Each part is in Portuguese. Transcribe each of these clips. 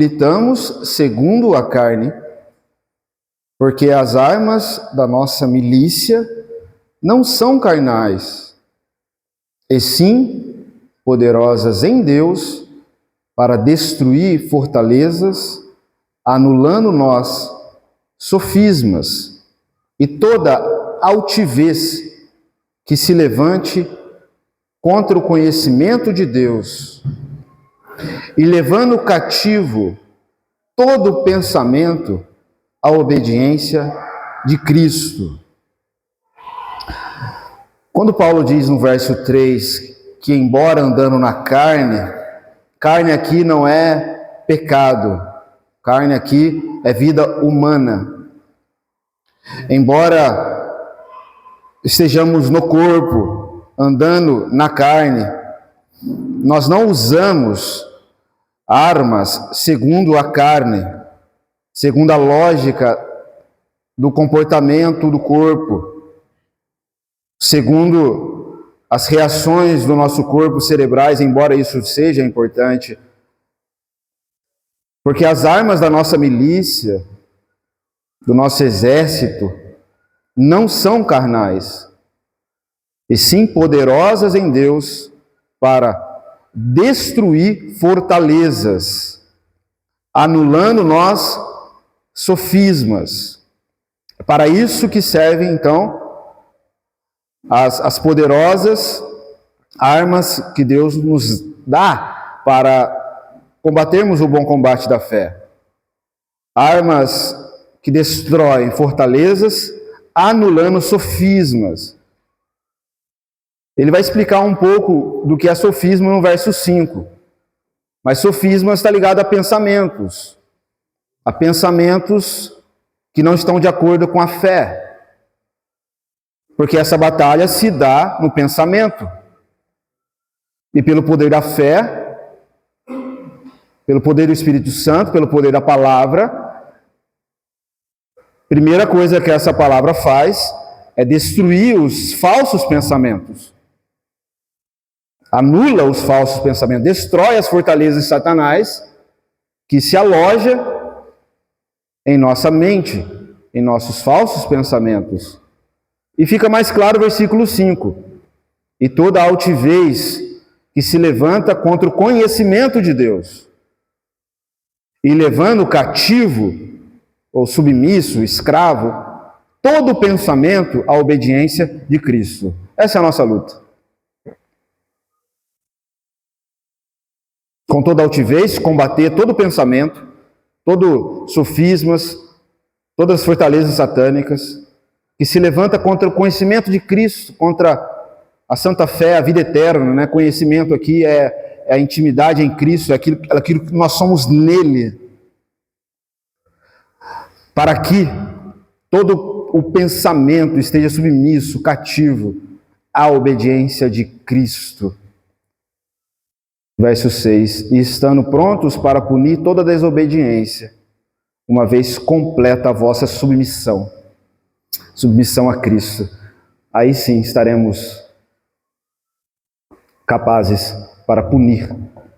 militamos segundo a carne, porque as armas da nossa milícia não são carnais, e sim poderosas em Deus para destruir fortalezas, anulando nós sofismas e toda altivez que se levante contra o conhecimento de Deus, e levando cativo todo pensamento à obediência de Cristo. Quando Paulo diz no verso 3 que, embora andando na carne, carne aqui não é pecado, carne aqui é vida humana. Embora estejamos no corpo, andando na carne, nós não usamos armas segundo a carne, segundo a lógica do comportamento do corpo, segundo as reações do nosso corpo cerebrais, embora isso seja importante. Porque as armas da nossa milícia, do nosso exército, não são carnais, e sim poderosas em Deus para destruir fortalezas, anulando nós sofismas. É para isso que servem, então, as poderosas armas que Deus nos dá para combatermos o bom combate da fé. Armas que destroem fortalezas, anulando sofismas. Ele vai explicar um pouco do que é sofisma no verso 5. Mas sofisma está ligado a pensamentos que não estão de acordo com a fé. Porque essa batalha se dá no pensamento. E pelo poder da fé, pelo poder do Espírito Santo, pelo poder da palavra, primeira coisa que essa palavra faz é destruir os falsos pensamentos. Anula os falsos pensamentos, destrói as fortalezas de Satanás que se aloja em nossa mente, em nossos falsos pensamentos. E fica mais claro o versículo 5. E toda altivez que se levanta contra o conhecimento de Deus, e levando cativo, ou submisso, escravo, todo pensamento à obediência de Cristo. Essa é a nossa luta. Com toda altivez, combater todo pensamento, todo sofismas, todas as fortalezas satânicas, que se levanta contra o conhecimento de Cristo, contra a santa fé, a vida eterna, né? Conhecimento aqui é a intimidade em Cristo, é aquilo que nós somos nele. Para que todo o pensamento esteja submisso, cativo à obediência de Cristo. Verso 6. E estando prontos para punir toda desobediência, uma vez completa a vossa submissão. Submissão a Cristo. Aí sim estaremos capazes para punir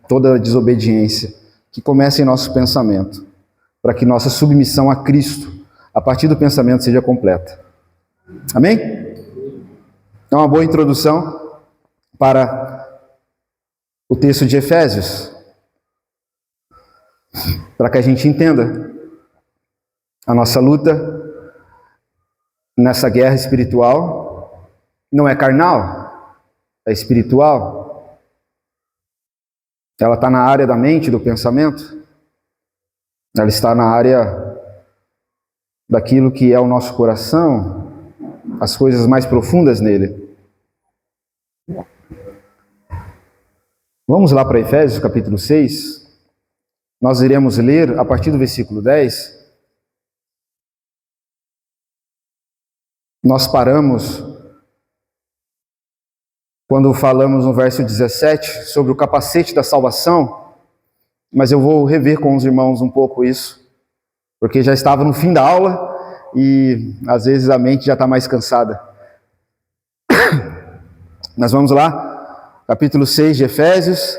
toda a desobediência que começa em nosso pensamento, para que nossa submissão a Cristo, a partir do pensamento, seja completa. Amém? É uma boa introdução para o texto de Efésios, para que a gente entenda a nossa luta nessa guerra espiritual. Não é carnal, é espiritual. Ela está na área da mente, do pensamento. Ela está na área daquilo que é o nosso coração, as coisas mais profundas nele. Vamos lá para Efésios capítulo 6. Nós iremos ler a partir do versículo 10. Nós paramos quando falamos no verso 17 sobre o capacete da salvação, mas eu vou rever com os irmãos um pouco isso, porque já estava no fim da aula e às vezes a mente já está mais cansada. Nós vamos lá, capítulo 6 de Efésios,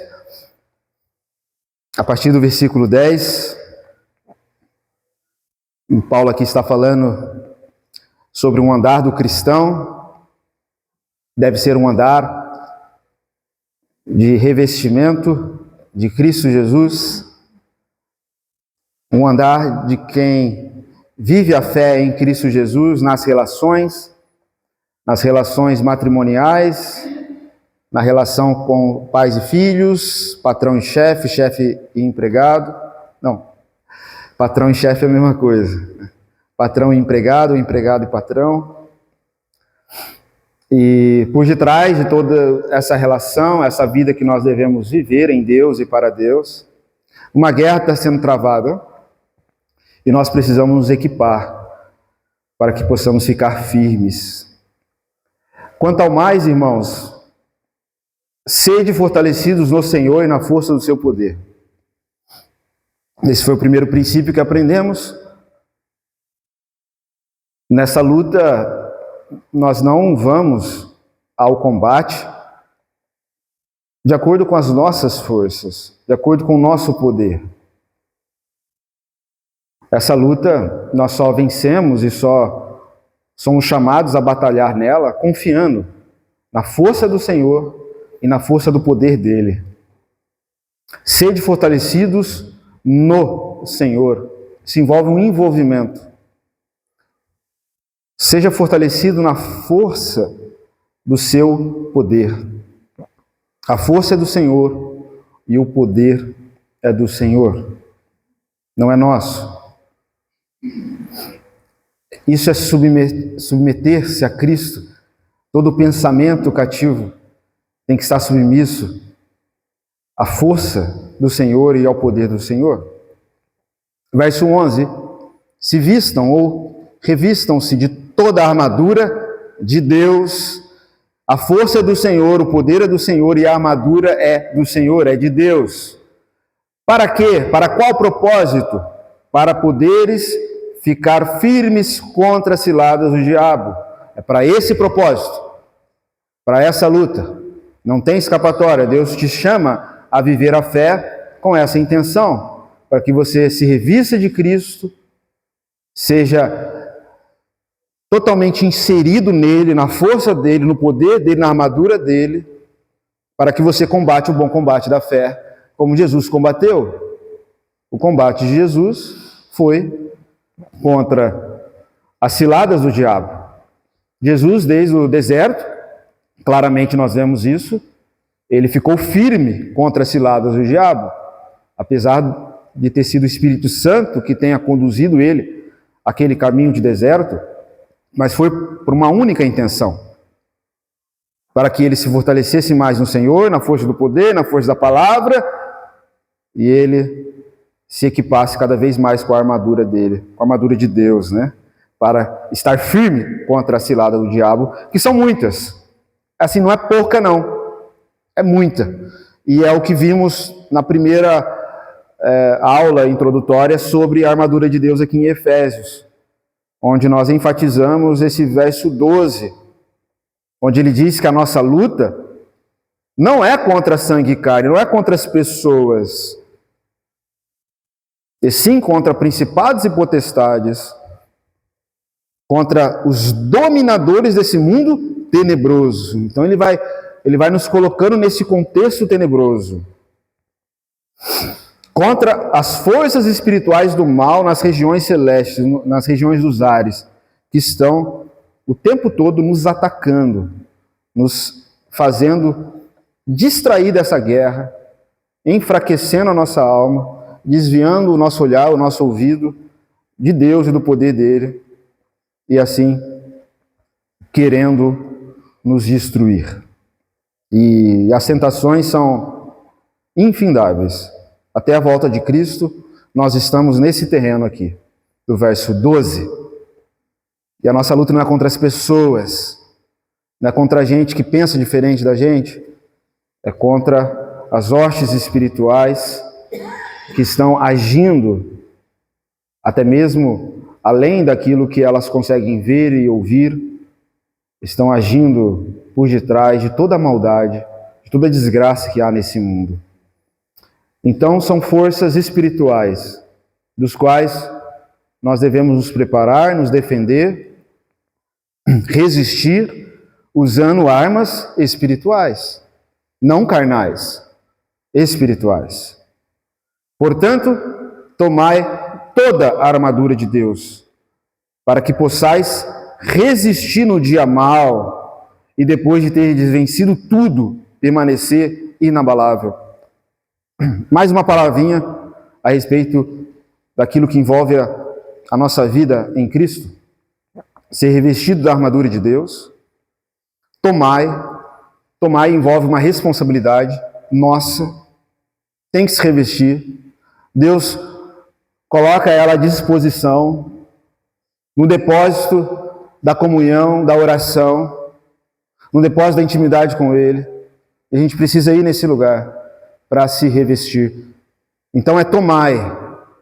a partir do versículo 10, Paulo aqui está falando sobre um andar do cristão. Deve ser um andar de revestimento de Cristo Jesus, um andar de quem vive a fé em Cristo Jesus nas relações matrimoniais, na relação com pais e filhos, patrão e chefe, chefe e empregado. Não, patrão e chefe é a mesma coisa. Patrão e empregado, empregado e patrão. E por detrás de toda essa relação, essa vida que nós devemos viver em Deus e para Deus, uma guerra está sendo travada e nós precisamos nos equipar para que possamos ficar firmes. Quanto ao mais, irmãos, sede fortalecidos no Senhor e na força do seu poder. Esse foi o primeiro princípio que aprendemos. Nessa luta, nós não vamos ao combate de acordo com as nossas forças, de acordo com o nosso poder. Essa luta, nós só vencemos e só somos chamados a batalhar nela confiando na força do Senhor e na força do poder dele. Sede fortalecidos no Senhor. Isso envolve um envolvimento. Seja fortalecido na força do seu poder. A força é do Senhor e o poder é do Senhor. Não é nosso. Isso é submeter-se a Cristo. Todo pensamento cativo tem que estar submisso à força do Senhor e ao poder do Senhor. Verso 11. Se vistam ou revistam-se de toda a armadura de Deus. A força é do Senhor, o poder é do Senhor e a armadura é do Senhor, é de Deus. Para quê? Para qual propósito? Para poderes ficar firmes contra as ciladas do diabo. É para esse propósito, para essa luta. Não tem escapatória. Deus te chama a viver a fé com essa intenção, para que você se revista de Cristo, seja totalmente inserido nele, na força dele, no poder dele, na armadura dele, para que você combate o bom combate da fé, como Jesus combateu. O combate de Jesus foi contra as ciladas do diabo. Jesus, desde o deserto, claramente nós vemos isso, ele ficou firme contra as ciladas do diabo, apesar de ter sido o Espírito Santo que tenha conduzido ele àquele caminho de deserto, mas foi por uma única intenção, para que ele se fortalecesse mais no Senhor, na força do poder, na força da palavra, e ele se equipasse cada vez mais com a armadura dele, com a armadura de Deus, né? Para estar firme contra a cilada do diabo, que são muitas. Assim, não é pouca não, é muita. E é o que vimos na primeira aula introdutória sobre a armadura de Deus aqui em Efésios, onde nós enfatizamos esse verso 12, onde ele diz que a nossa luta não é contra sangue e carne, não é contra as pessoas, e sim contra principados e potestades, contra os dominadores desse mundo tenebroso. Então ele vai nos colocando nesse contexto tenebroso. Contra as forças espirituais do mal nas regiões celestes, nas regiões dos ares, que estão o tempo todo nos atacando, nos fazendo distrair dessa guerra, enfraquecendo a nossa alma, desviando o nosso olhar, o nosso ouvido de Deus e do poder dele, e assim querendo nos destruir. E as tentações são infindáveis. Até a volta de Cristo, nós estamos nesse terreno aqui, do verso 12. E a nossa luta não é contra as pessoas, não é contra a gente que pensa diferente da gente, é contra as hostes espirituais que estão agindo, até mesmo além daquilo que elas conseguem ver e ouvir, estão agindo por detrás de toda a maldade, de toda a desgraça que há nesse mundo. Então, são forças espirituais, dos quais nós devemos nos preparar, nos defender, resistir, usando armas espirituais, não carnais, espirituais. Portanto, tomai toda a armadura de Deus, para que possais resistir no dia mau e depois de ter vencido tudo, permanecer inabalável. Mais uma palavrinha a respeito daquilo que envolve a nossa vida em Cristo. Ser revestido da armadura de Deus. Tomai envolve uma responsabilidade nossa, tem que se revestir. Deus coloca ela à disposição no depósito da comunhão, da oração, no depósito da intimidade com Ele. E a gente precisa ir nesse lugar para se revestir. Então é tomai.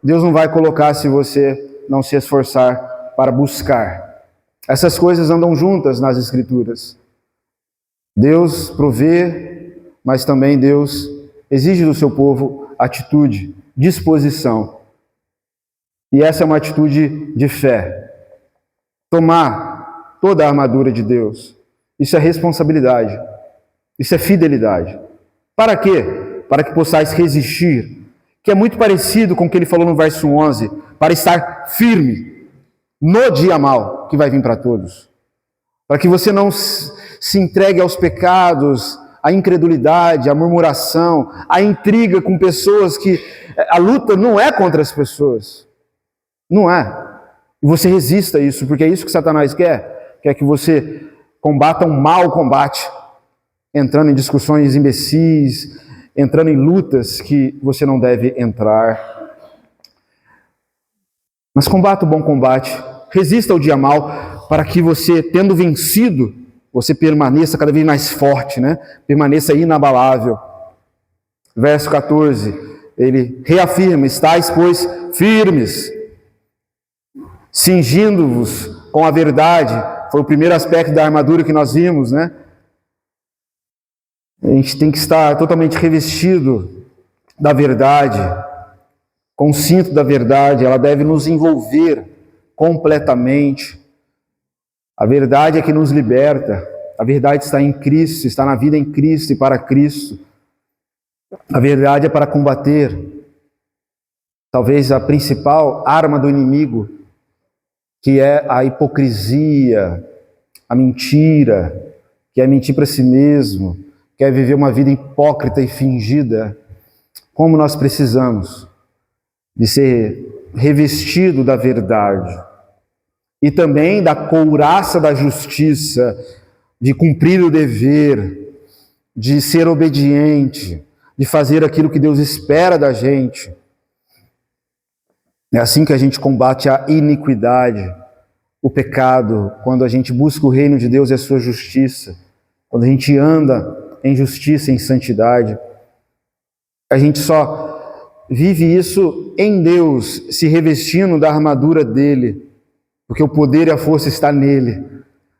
Deus não vai colocar se você não se esforçar para buscar. Essas coisas andam juntas nas Escrituras. Deus provê, mas também Deus exige do seu povo atitude, disposição. E essa é uma atitude de fé. Tomar toda a armadura de Deus. Isso é responsabilidade. Isso é fidelidade. Para quê? Para que possais resistir. Que é muito parecido com o que ele falou no verso 11. Para estar firme no dia mau que vai vir para todos. Para que você não se entregue aos pecados, à incredulidade, à murmuração, à intriga com pessoas que... A luta não é contra as pessoas. Não é. E você resista a isso, porque é isso que Satanás quer. Quer que você combata um mau combate, entrando em discussões imbecis, entrando em lutas que você não deve entrar. Mas combata o bom combate, resista ao dia mau, para que você, tendo vencido, você permaneça cada vez mais forte, né? Permaneça inabalável. Verso 14, ele reafirma: estais, pois, firmes, cingindo-vos com a verdade. Foi o primeiro aspecto da armadura que nós vimos, né? A gente tem que estar totalmente revestido da verdade, com o cinto da verdade. Ela deve nos envolver completamente. A verdade é que nos liberta. A verdade está em Cristo, está na vida em Cristo e para Cristo. A verdade é para combater talvez a principal arma do inimigo, que é a hipocrisia, a mentira, que é mentir para si mesmo, que é viver uma vida hipócrita e fingida. Como nós precisamos de ser revestido da verdade e também da couraça da justiça, de cumprir o dever, de ser obediente, de fazer aquilo que Deus espera da gente. É assim que a gente combate a iniquidade, o pecado, quando a gente busca o reino de Deus e a sua justiça, quando a gente anda em justiça e em santidade. A gente só vive isso em Deus, se revestindo da armadura dele, porque o poder e a força está nele.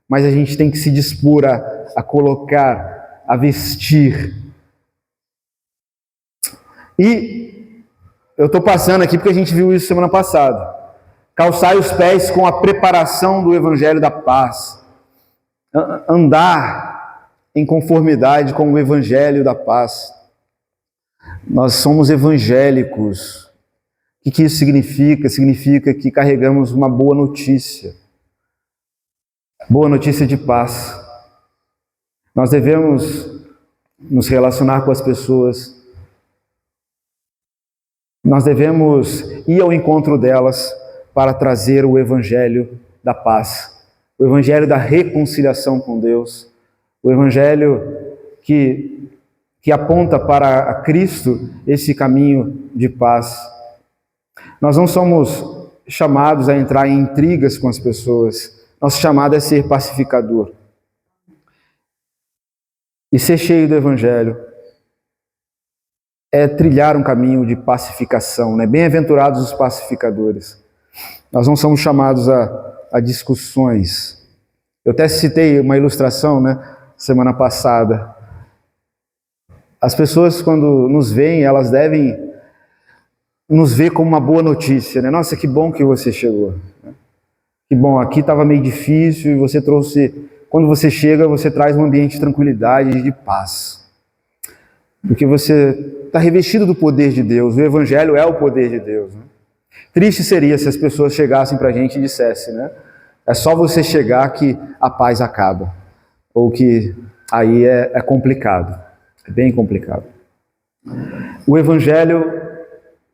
Mas a gente tem que se dispor a colocar, a vestir. E eu estou passando aqui porque a gente viu isso semana passada. Calçai os pés com a preparação do Evangelho da paz. Andar em conformidade com o Evangelho da paz. Nós somos evangélicos. O que isso significa? Significa que carregamos uma boa notícia. Boa notícia de paz. Nós devemos nos relacionar com as pessoas. Nós devemos ir ao encontro delas para trazer o Evangelho da paz. O Evangelho da reconciliação com Deus. O Evangelho que aponta para a Cristo esse caminho de paz. Nós não somos chamados a entrar em intrigas com as pessoas. Nosso chamado é ser pacificador. E ser cheio do Evangelho é trilhar um caminho de pacificação, né? Bem-aventurados os pacificadores. Nós não somos chamados a discussões. Eu até citei uma ilustração, né, semana passada. As pessoas, quando nos veem, elas devem nos vê como uma boa notícia, né? Nossa, que bom que você chegou. Que bom, aqui estava meio difícil e você trouxe... Quando você chega, você traz um ambiente de tranquilidade e de paz. Porque você está revestido do poder de Deus. O Evangelho é o poder de Deus, né? Triste seria se as pessoas chegassem para a gente e dissessem, né? É só você chegar que a paz acaba. Ou que aí é complicado. É bem complicado. O Evangelho,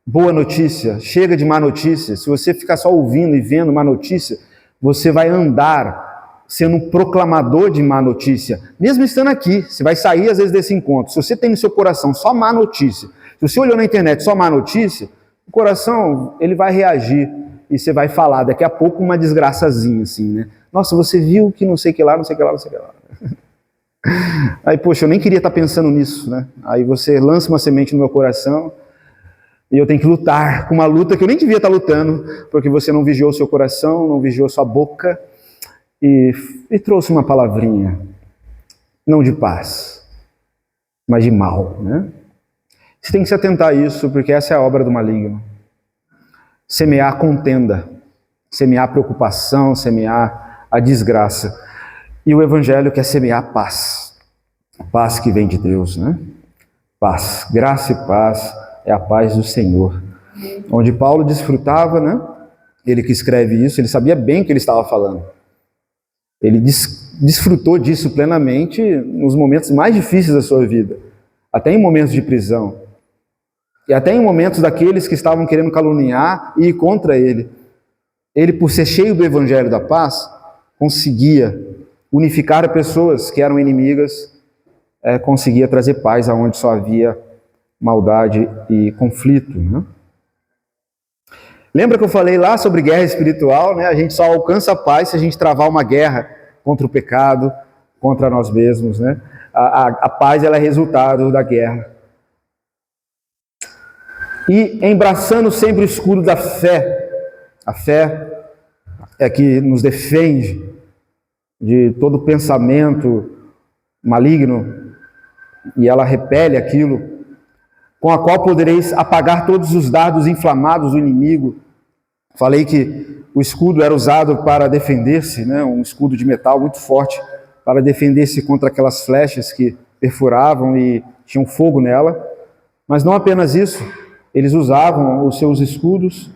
boa notícia, chega de má notícia. Se você ficar só ouvindo e vendo má notícia, você vai andar sendo um proclamador de má notícia. Mesmo estando aqui, você vai sair às vezes desse encontro. Se você tem no seu coração só má notícia, se você olhou na internet só má notícia, o coração ele vai reagir e você vai falar daqui a pouco uma desgraçazinha assim, né? Nossa, você viu que não sei o que lá, não sei o que lá, não sei o que lá. Aí, poxa, eu nem queria estar pensando nisso, né? Aí você lança uma semente no meu coração e eu tenho que lutar com uma luta que eu nem devia estar lutando, porque você não vigiou o seu coração, não vigiou sua boca e trouxe uma palavrinha, não de paz, mas de mal, né? Você tem que se atentar a isso, porque essa é a obra do maligno. Semear contenda, semear preocupação, semear a desgraça. E o Evangelho quer semear paz. Paz que vem de Deus, né? Paz, graça e paz é a paz do Senhor. Onde Paulo desfrutava, né? Ele que escreve isso, ele sabia bem o que ele estava falando. Ele desfrutou disso plenamente nos momentos mais difíceis da sua vida. Até em momentos de prisão. E até em momentos daqueles que estavam querendo caluniar e ir contra ele. Ele, por ser cheio do Evangelho da paz, conseguia unificar pessoas que eram inimigas, conseguia trazer paz aonde só havia maldade e conflito, né? Lembra que eu falei lá sobre guerra espiritual, né? A gente só alcança a paz se a gente travar uma guerra contra o pecado, contra nós mesmos, né? A paz ela é resultado da guerra. E embraçando sempre o escudo da fé. A fé é que nos defende de todo pensamento maligno e ela repele aquilo, com a qual podereis apagar todos os dardos inflamados do inimigo. Falei que o escudo era usado para defender-se, né? Um escudo de metal muito forte, para defender-se contra aquelas flechas que perfuravam e tinham fogo nela. Mas não apenas isso, eles usavam os seus escudos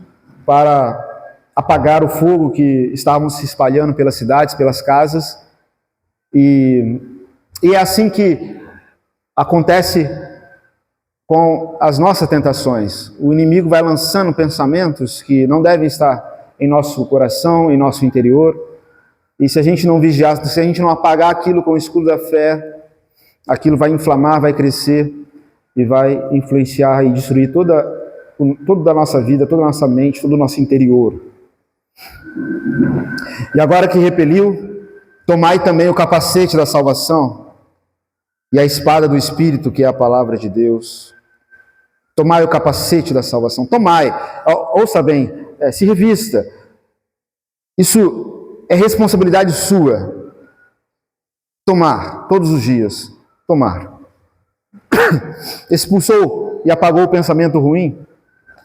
para apagar o fogo que estavam se espalhando pelas cidades, pelas casas. E é assim que acontece com as nossas tentações. O inimigo vai lançando pensamentos que não devem estar em nosso coração, em nosso interior. E se a gente não vigiar, se a gente não apagar aquilo com o escudo da fé, aquilo vai inflamar, vai crescer e vai influenciar e destruir toda a nossa vida, toda a nossa mente, todo o nosso interior. E agora que repeliu, tomai também o capacete da salvação e a espada do Espírito, que é a palavra de Deus. Tomai o capacete da salvação. Tomai, ouça bem, se revista. Isso é responsabilidade sua. Tomar, todos os dias. Tomar. Expulsou e apagou o pensamento ruim.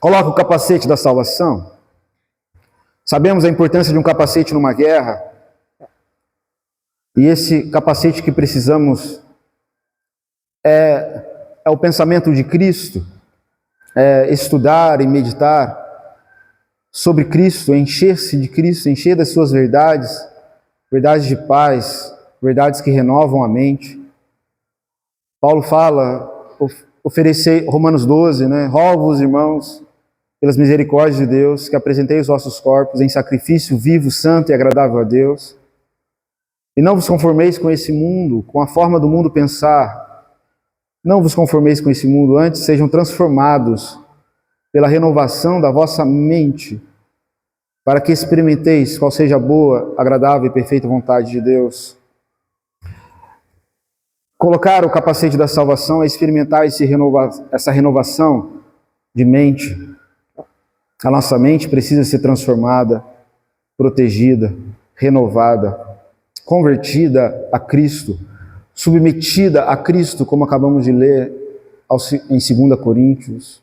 Coloca o capacete da salvação. Sabemos a importância de um capacete numa guerra. E esse capacete que precisamos é o pensamento de Cristo. Estudar e meditar sobre Cristo, encher-se de Cristo, encher das suas verdades, verdades de paz, verdades que renovam a mente. Paulo fala, oferecer, Romanos 12, né? Rogo-vos, irmãos, pelas misericórdias de Deus, que apresentei os vossos corpos em sacrifício vivo, santo e agradável a Deus. E não vos conformeis com esse mundo, com a forma do mundo pensar. Não vos conformeis com esse mundo, antes sejam transformados pela renovação da vossa mente, para que experimenteis qual seja a boa, agradável e perfeita vontade de Deus. Colocar o capacete da salvação é experimentar essa renovação de mente. A nossa mente precisa ser transformada, protegida, renovada, convertida a Cristo, submetida a Cristo, como acabamos de ler em 2 Coríntios.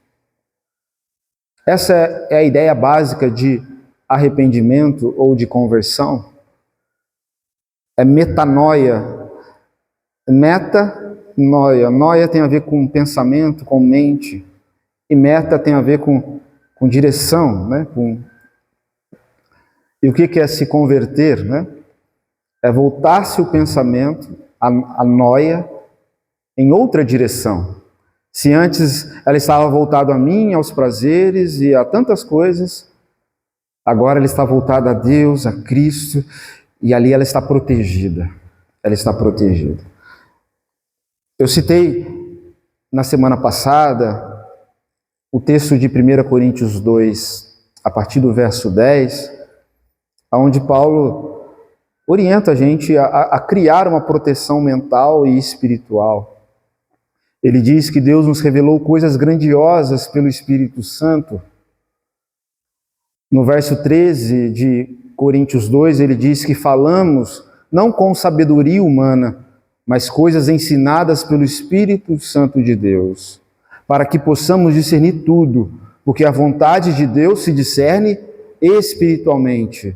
Essa é a ideia básica de arrependimento ou de conversão. É metanoia. Metanoia. Noia tem a ver com pensamento, com mente. E meta tem a ver com direção, né? E o que é se converter, né? É voltar-se o pensamento, a noia, em outra direção. Se antes ela estava voltada a mim, aos prazeres e a tantas coisas, agora ela está voltada a Deus, a Cristo, e ali ela está protegida. Ela está protegida. Eu citei na semana passada o texto de 1 Coríntios 2, a partir do verso 10, onde Paulo orienta a gente a criar uma proteção mental e espiritual. Ele diz que Deus nos revelou coisas grandiosas pelo Espírito Santo. No verso 13 de Coríntios 2, ele diz que falamos não com sabedoria humana, mas coisas ensinadas pelo Espírito Santo de Deus, para que possamos discernir tudo, porque a vontade de Deus se discerne espiritualmente.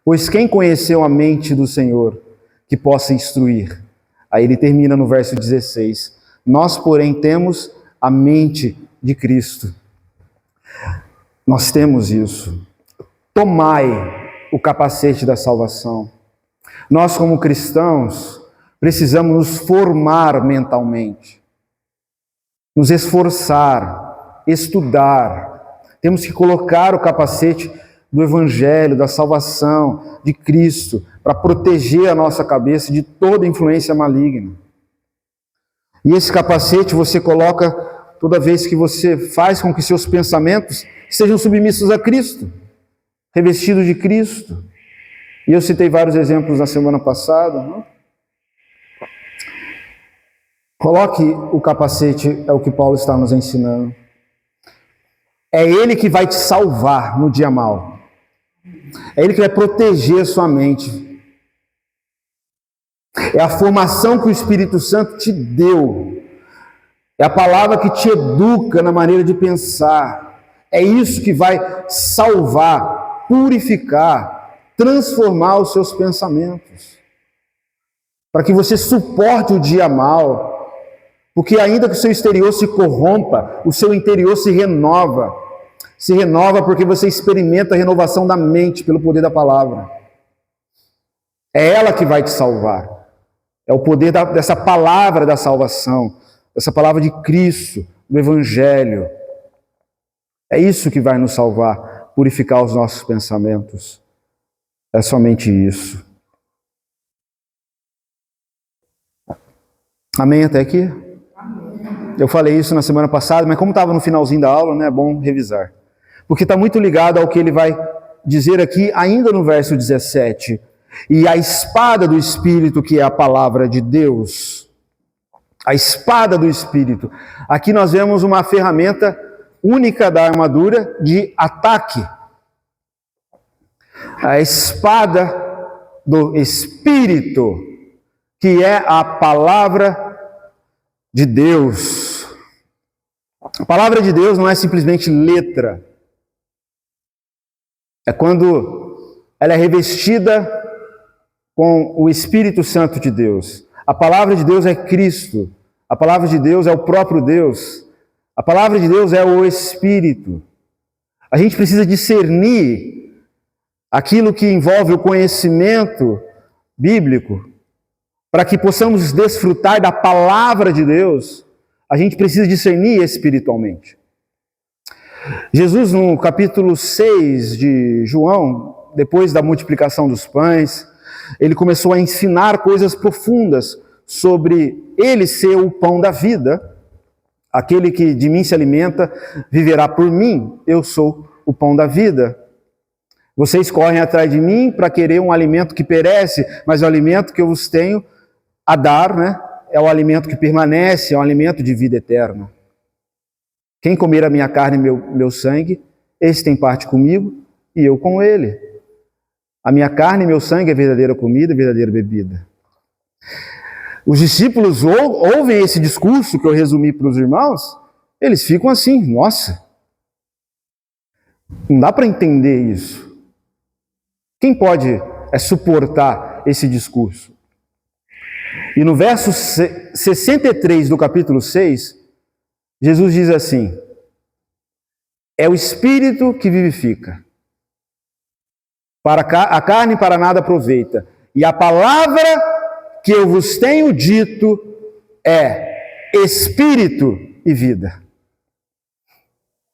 Pois quem conheceu a mente do Senhor, que possa instruir? Aí ele termina no verso 16. Nós, porém, temos a mente de Cristo. Nós temos isso. Tomai o capacete da salvação. Nós, como cristãos, precisamos nos formar mentalmente, nos esforçar, estudar. Temos que colocar o capacete do Evangelho, da salvação, de Cristo, para proteger a nossa cabeça de toda influência maligna. E esse capacete você coloca toda vez que você faz com que seus pensamentos sejam submissos a Cristo, revestidos de Cristo. E eu citei vários exemplos na semana passada. Não? Coloque o capacete, é o que Paulo está nos ensinando. É Ele que vai te salvar no dia mau. É Ele que vai proteger a sua mente. É a formação que o Espírito Santo te deu. É a palavra que te educa na maneira de pensar. É isso que vai salvar, purificar, transformar os seus pensamentos. Para que você suporte o dia mau. Porque ainda que o seu exterior se corrompa, o seu interior se renova. Se renova porque você experimenta a renovação da mente pelo poder da palavra. É ela que vai te salvar. É o poder dessa palavra da salvação, dessa palavra de Cristo, do Evangelho. É isso que vai nos salvar, purificar os nossos pensamentos. É somente isso. Amém até aqui? Eu falei isso na semana passada, mas como estava no finalzinho da aula, né, é bom revisar. Porque está muito ligado ao que ele vai dizer aqui, ainda no verso 17. E a espada do Espírito, que é a palavra de Deus. A espada do Espírito. Aqui nós vemos uma ferramenta única da armadura de ataque. A espada do Espírito, que é a palavra de Deus. A palavra de Deus não é simplesmente letra. É quando ela é revestida com o Espírito Santo de Deus. A palavra de Deus é Cristo. A palavra de Deus é o próprio Deus. A palavra de Deus é o Espírito. A gente precisa discernir aquilo que envolve o conhecimento bíblico. Para que possamos desfrutar da palavra de Deus, a gente precisa discernir espiritualmente. Jesus, no capítulo 6 de João, depois da multiplicação dos pães, ele começou a ensinar coisas profundas sobre ele ser o pão da vida. Aquele que de mim se alimenta, viverá por mim. Eu sou o pão da vida. Vocês correm atrás de mim para querer um alimento que perece, mas o alimento que eu vos tenho a dar, né, é o alimento que permanece, é um alimento de vida eterna. Quem comer a minha carne e meu sangue, esse tem parte comigo e eu com ele. A minha carne e meu sangue é verdadeira comida e verdadeira bebida. Os discípulos ouvem esse discurso que eu resumi para os irmãos, eles ficam assim, nossa, Não dá para entender isso. Quem pode suportar esse discurso? E no verso 63 do capítulo 6, Jesus diz assim: é o Espírito que vivifica. A carne para nada aproveita. E a palavra que eu vos tenho dito é Espírito e vida.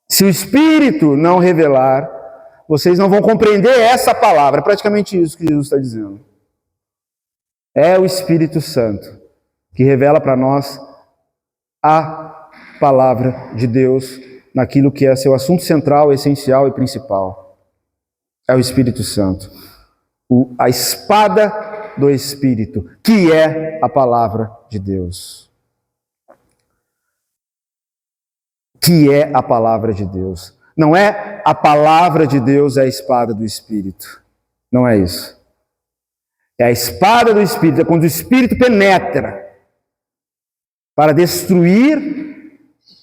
Se o Espírito não revelar, vocês não vão compreender essa palavra. É praticamente isso que Jesus está dizendo. É o Espírito Santo que revela para nós a palavra de Deus naquilo que é seu assunto central, essencial e principal. É o Espírito Santo. A espada do Espírito, que é a palavra de Deus. Que é a palavra de Deus. Não é a palavra de Deus é a espada do Espírito. Não é isso. É a espada do Espírito, é quando o Espírito penetra para destruir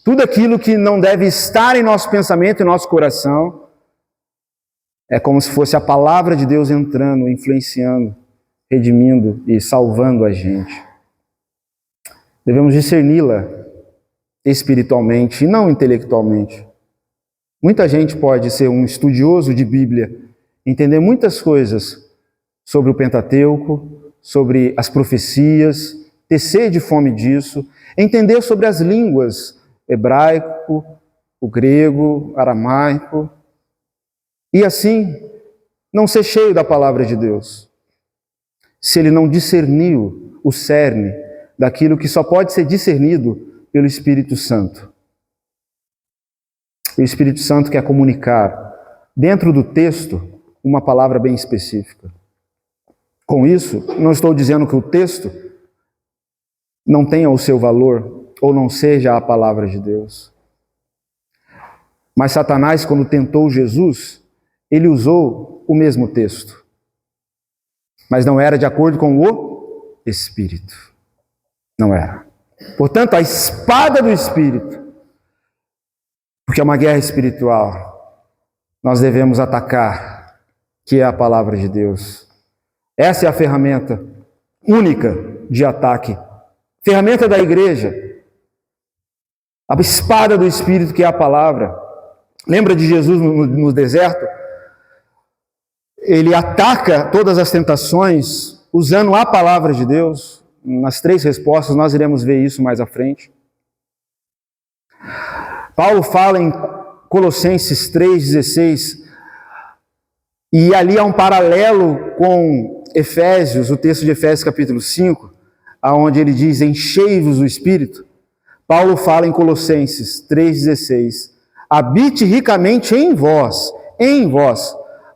tudo aquilo que não deve estar em nosso pensamento e nosso coração. É como se fosse a palavra de Deus entrando, influenciando, redimindo e salvando a gente. Devemos discerni-la espiritualmente e não intelectualmente. Muita gente pode ser um estudioso de Bíblia, entender muitas coisas sobre o Pentateuco, sobre as profecias, ter sede e fome disso, entender sobre as línguas hebraico, o grego, aramaico, e assim não ser cheio da palavra de Deus. Se ele não discerniu o cerne daquilo que só pode ser discernido pelo Espírito Santo. O Espírito Santo quer comunicar dentro do texto uma palavra bem específica. Com isso, não estou dizendo que o texto não tenha o seu valor ou não seja a palavra de Deus. Mas Satanás, quando tentou Jesus, ele usou o mesmo texto. Mas não era de acordo com o Espírito. Não era. Portanto, a espada do Espírito, porque é uma guerra espiritual, nós devemos atacar, que é a palavra de Deus. Essa é a ferramenta única de ataque. Ferramenta da igreja. A espada do Espírito, que é a palavra. Lembra de Jesus no deserto? Ele ataca todas as tentações usando a palavra de Deus. Nas 3 respostas, nós iremos ver isso mais à frente. Paulo fala em Colossenses 3,16, e ali há um paralelo com Efésios, o texto de Efésios capítulo 5, onde ele diz, enchei-vos do Espírito. Paulo fala em Colossenses 3,16, habite ricamente em vós,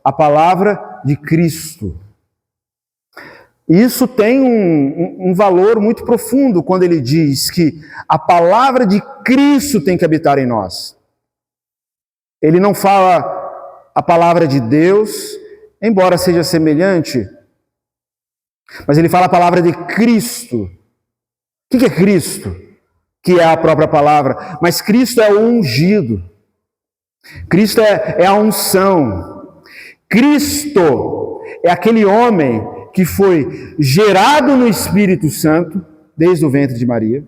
a palavra de Cristo. Isso tem um valor muito profundo quando ele diz que a palavra de Cristo tem que habitar em nós. Ele não fala a palavra de Deus, embora seja semelhante, mas ele fala a palavra de Cristo. O que é Cristo? Que é a própria palavra. Mas Cristo é o ungido. Cristo é a unção. Cristo é aquele homem que foi gerado no Espírito Santo, desde o ventre de Maria.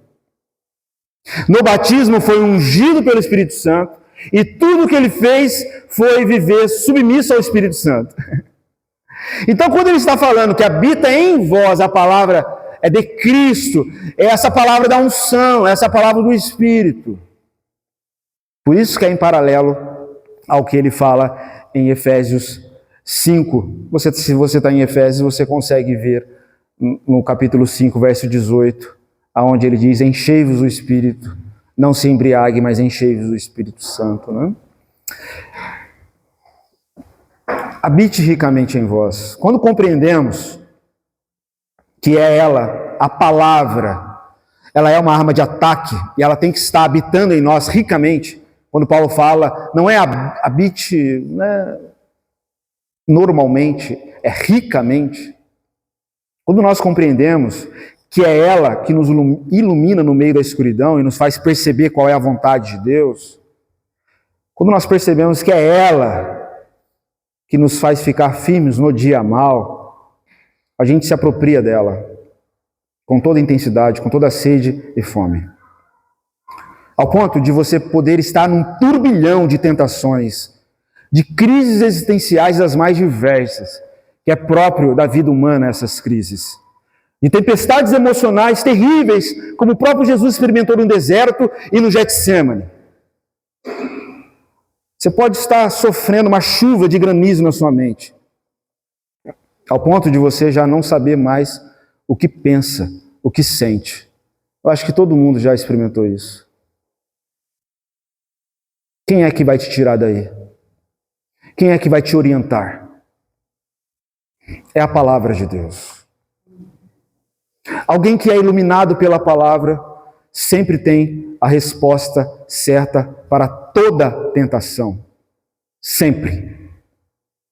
No batismo foi ungido pelo Espírito Santo, e tudo que ele fez foi viver submisso ao Espírito Santo. Então, quando ele está falando que habita em vós, a palavra é de Cristo, é essa palavra da unção, é essa palavra do Espírito. Por isso que é em paralelo ao que ele fala em Efésios 5. Se você está em Efésios, você consegue ver no capítulo 5, verso 18, onde ele diz, enchei-vos do Espírito, não se embriague, mas enchei-vos do Espírito Santo. Né? Habite ricamente em vós. Quando compreendemos que é ela, a palavra, ela é uma arma de ataque, e ela tem que estar habitando em nós ricamente. Quando Paulo fala, não é habite, né, normalmente, é ricamente. Quando nós compreendemos que é ela que nos ilumina no meio da escuridão e nos faz perceber qual é a vontade de Deus, Quando nós percebemos que é ela que nos faz ficar firmes no dia mal, a gente se apropria dela com toda intensidade, com toda sede e fome. Ao ponto de você poder estar num turbilhão de tentações, de crises existenciais das mais diversas, que é próprio da vida humana essas crises. De tempestades emocionais terríveis, como o próprio Jesus experimentou no deserto e no Getsêmani. Você pode estar sofrendo uma chuva de granizo na sua mente, ao ponto de você já não saber mais o que pensa, o que sente. Eu acho que todo mundo já experimentou isso. Quem é que vai te tirar daí? Quem é que vai te orientar? É a palavra de Deus. Alguém que é iluminado pela palavra sempre tem a resposta certa para toda tentação. Sempre.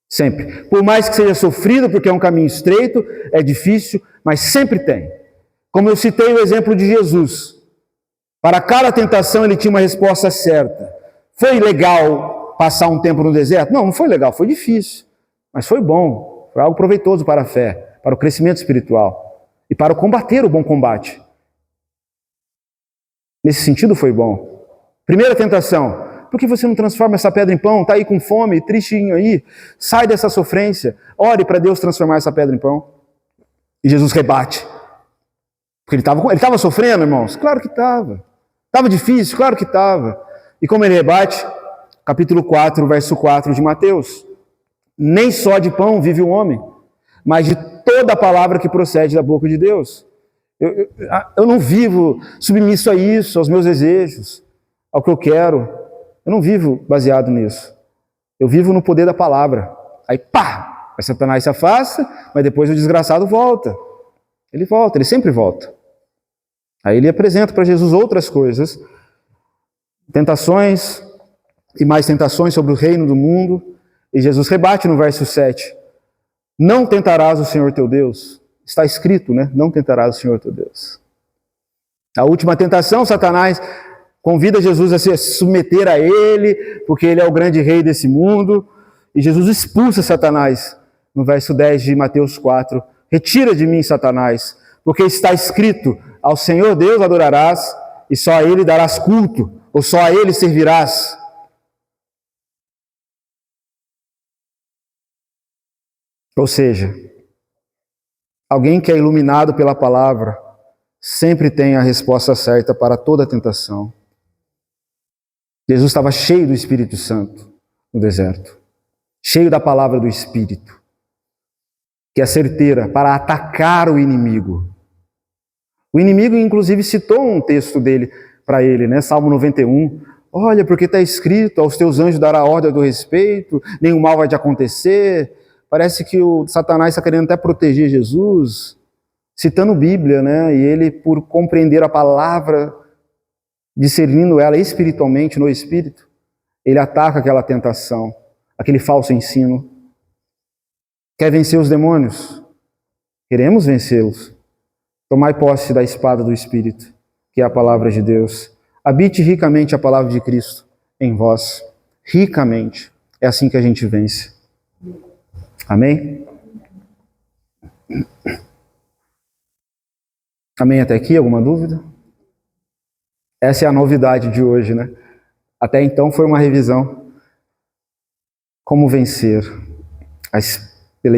Sempre. Por mais que seja sofrido, porque é um caminho estreito, é difícil, mas sempre tem. Como eu citei o exemplo de Jesus. Para cada tentação ele tinha uma resposta certa. Foi legal passar um tempo no deserto? Não, não foi legal, foi difícil. Mas foi bom, foi algo proveitoso para a fé, para o crescimento espiritual e para combater o bom combate. Nesse sentido foi bom. Primeira tentação, por que você não transforma essa pedra em pão? Está aí com fome, tristinho aí, sai dessa sofrência, ore para Deus transformar essa pedra em pão. E Jesus rebate. Porque ele estava sofrendo, irmãos? Claro que estava. Estava difícil? Claro que estava. E como ele rebate? Capítulo 4, verso 4 de Mateus. Nem só de pão vive o homem, mas de toda a palavra que procede da boca de Deus. Eu não vivo submisso a isso, aos meus desejos, ao que eu quero. Eu não vivo baseado nisso. Eu vivo no poder da palavra. Aí pá! Aí Satanás se afasta, mas depois o desgraçado volta. Ele volta, ele sempre volta. Aí ele apresenta para Jesus outras coisas. Tentações e mais tentações sobre o reino do mundo. E Jesus rebate no verso 7. Não tentarás o Senhor teu Deus. Está escrito, né? Não tentarás o Senhor teu Deus. A última tentação, Satanás convida Jesus a se submeter a ele, porque ele é o grande rei desse mundo. E Jesus expulsa Satanás no verso 10 de Mateus 4. Retira de mim, Satanás, porque está escrito, ao Senhor Deus adorarás e só a ele darás culto, ou só a ele servirás. Ou seja, alguém que é iluminado pela palavra sempre tem a resposta certa para toda tentação. Jesus estava cheio do Espírito Santo no deserto, cheio da palavra do Espírito, que é certeira para atacar o inimigo. O inimigo, inclusive, citou um texto dele para ele, né? Salmo 91. Olha, porque está escrito, aos teus anjos dará ordem do respeito, nenhum mal vai te acontecer. Parece que o Satanás está querendo até proteger Jesus, citando Bíblia, né? E ele, por compreender a palavra, discernindo ela espiritualmente no Espírito, ele ataca aquela tentação, aquele falso ensino. Quer vencer os demônios? Queremos vencê-los. Tomai posse da espada do Espírito, que é a palavra de Deus. Habite ricamente a palavra de Cristo em vós. Ricamente. É assim que a gente vence. Amém? Amém até aqui? Alguma dúvida? Essa é a novidade de hoje, né? Até então foi uma revisão. Como vencer pelo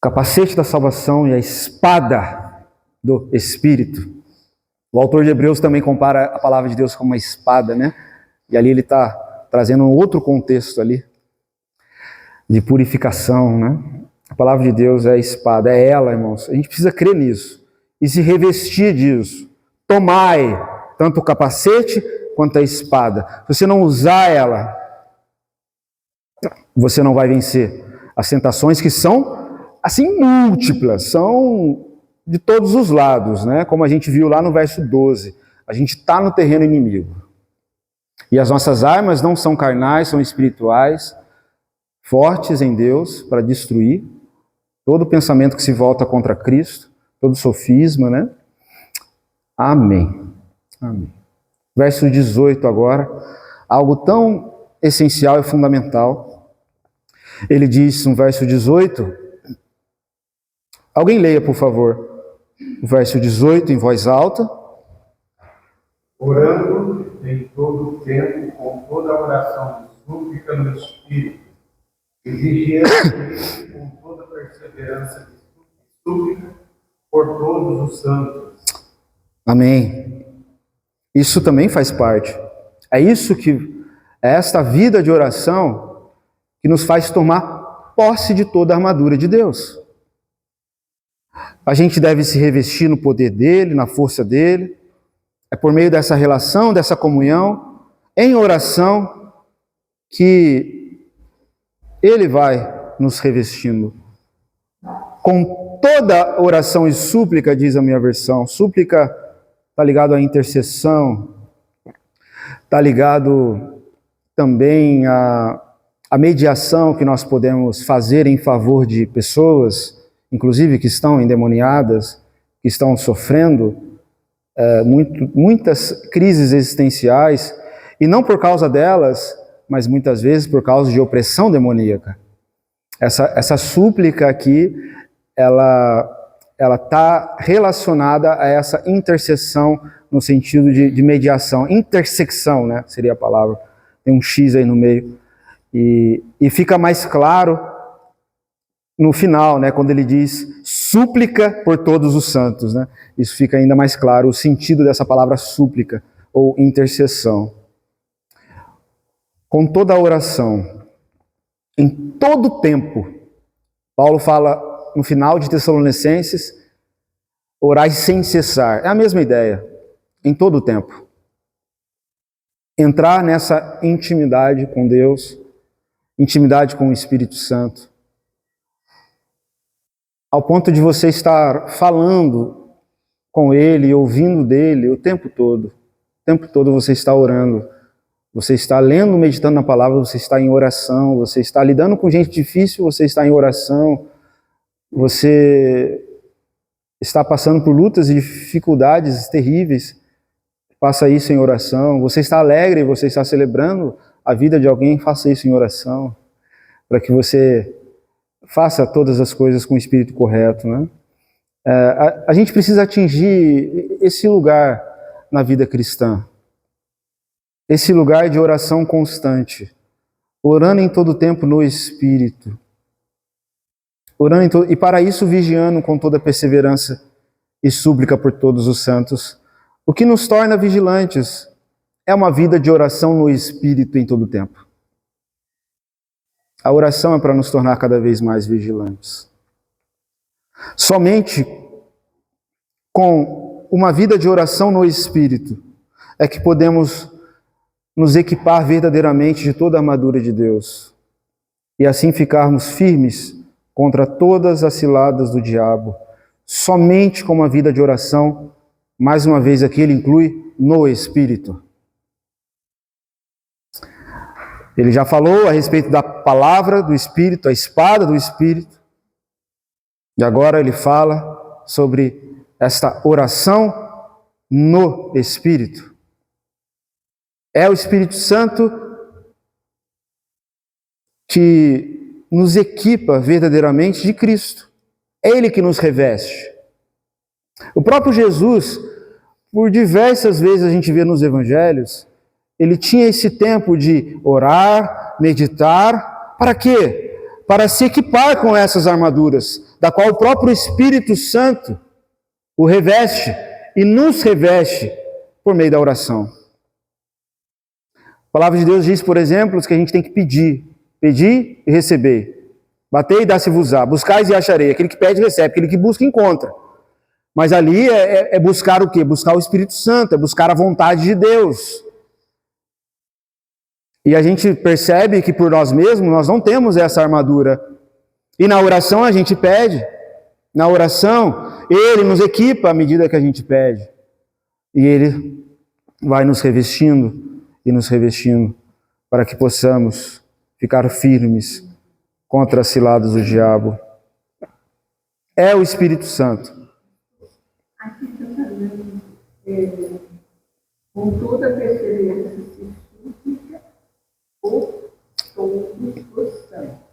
capacete da salvação e a espada do Espírito. O autor de Hebreus também compara a palavra de Deus com uma espada, né? E ali ele está trazendo um outro contexto ali de purificação, né? A palavra de Deus é a espada, é ela, irmãos. A gente precisa crer nisso e se revestir disso. Tomai tanto o capacete quanto a espada. Se você não usar ela, você não vai vencer as tentações que são, assim, múltiplas, são de todos os lados, né? Como a gente viu lá no verso 12. A gente está no terreno inimigo. E as nossas armas não são carnais, são espirituais, fortes em Deus para destruir todo pensamento que se volta contra Cristo, todo sofisma, né? Amém. Amém. Verso 18 agora. algo tão essencial e fundamental. Ele diz no verso 18, alguém leia, por favor, o verso 18 em voz alta. Orando em todo o tempo, com toda a oração e súplica no Espírito, exigindo com toda perseverança e súplica por todos os santos. Amém. Isso também faz parte. É esta vida de oração que nos faz tomar posse de toda a armadura de Deus. A gente deve se revestir no poder dele, na força dele. É por meio dessa relação, dessa comunhão, em oração, que ele vai nos revestindo. Com toda oração e súplica, diz a minha versão. Súplica está ligado à intercessão, está ligado também à mediação que nós podemos fazer em favor de pessoas, inclusive que estão endemoniadas, que estão sofrendo muitas crises existenciais, e não por causa delas, mas muitas vezes por causa de opressão demoníaca. Essa súplica aqui, ela está relacionada a essa intercessão no sentido de mediação, intersecção, né, seria a palavra, tem um X aí no meio, e fica mais claro no final, né, quando ele diz súplica por todos os santos, né, isso fica ainda mais claro, o sentido dessa palavra súplica ou intercessão. Com toda a oração, em todo tempo, Paulo fala no final de Tessalonicenses, orai sem cessar. É a mesma ideia, em todo o tempo. Entrar nessa intimidade com Deus, intimidade com o Espírito Santo, ao ponto de você estar falando com Ele, ouvindo dEle o tempo todo. O tempo todo você está orando, você está lendo, meditando na palavra, você está em oração, você está lidando com gente difícil, você está em oração, você está passando por lutas e dificuldades terríveis, faça isso em oração. Você está alegre, você está celebrando a vida de alguém, faça isso em oração, para que você faça todas as coisas com o espírito correto, né? A gente precisa atingir esse lugar na vida cristã, esse lugar de oração constante, orando em todo tempo no Espírito, e para isso vigiando com toda perseverança e súplica por todos os santos. O que nos torna vigilantes é uma vida de oração no Espírito em todo tempo. A oração é para nos tornar cada vez mais vigilantes. Somente com uma vida de oração no Espírito é que podemos nos equipar verdadeiramente de toda a armadura de Deus e assim ficarmos firmes contra todas as ciladas do diabo. Somente com uma vida de oração, mais uma vez aqui ele inclui no Espírito. Ele já falou a respeito da palavra do Espírito, a espada do Espírito. E agora ele fala sobre esta oração no Espírito. É o Espírito Santo que nos equipa verdadeiramente de Cristo. É Ele que nos reveste. O próprio Jesus, por diversas vezes a gente vê nos evangelhos, ele tinha esse tempo de orar, meditar, para quê? Para se equipar com essas armaduras, da qual o próprio Espírito Santo o reveste e nos reveste por meio da oração. A palavra de Deus diz, por exemplo, que a gente tem que pedir e receber. Batei e dá-se-vos-á, buscais e acharei. Aquele que pede, recebe, aquele que busca, encontra. Mas ali é buscar o quê? Buscar o Espírito Santo, é buscar a vontade de Deus. E a gente percebe que por nós mesmos, nós não temos essa armadura. E na oração a gente pede. Na oração, Ele nos equipa à medida que a gente pede. E Ele vai nos revestindo e nos revestindo para que possamos ficar firmes contra as ciladas do diabo. É o Espírito Santo. Aqui está falando com toda perseverança e súplica por todos os santos.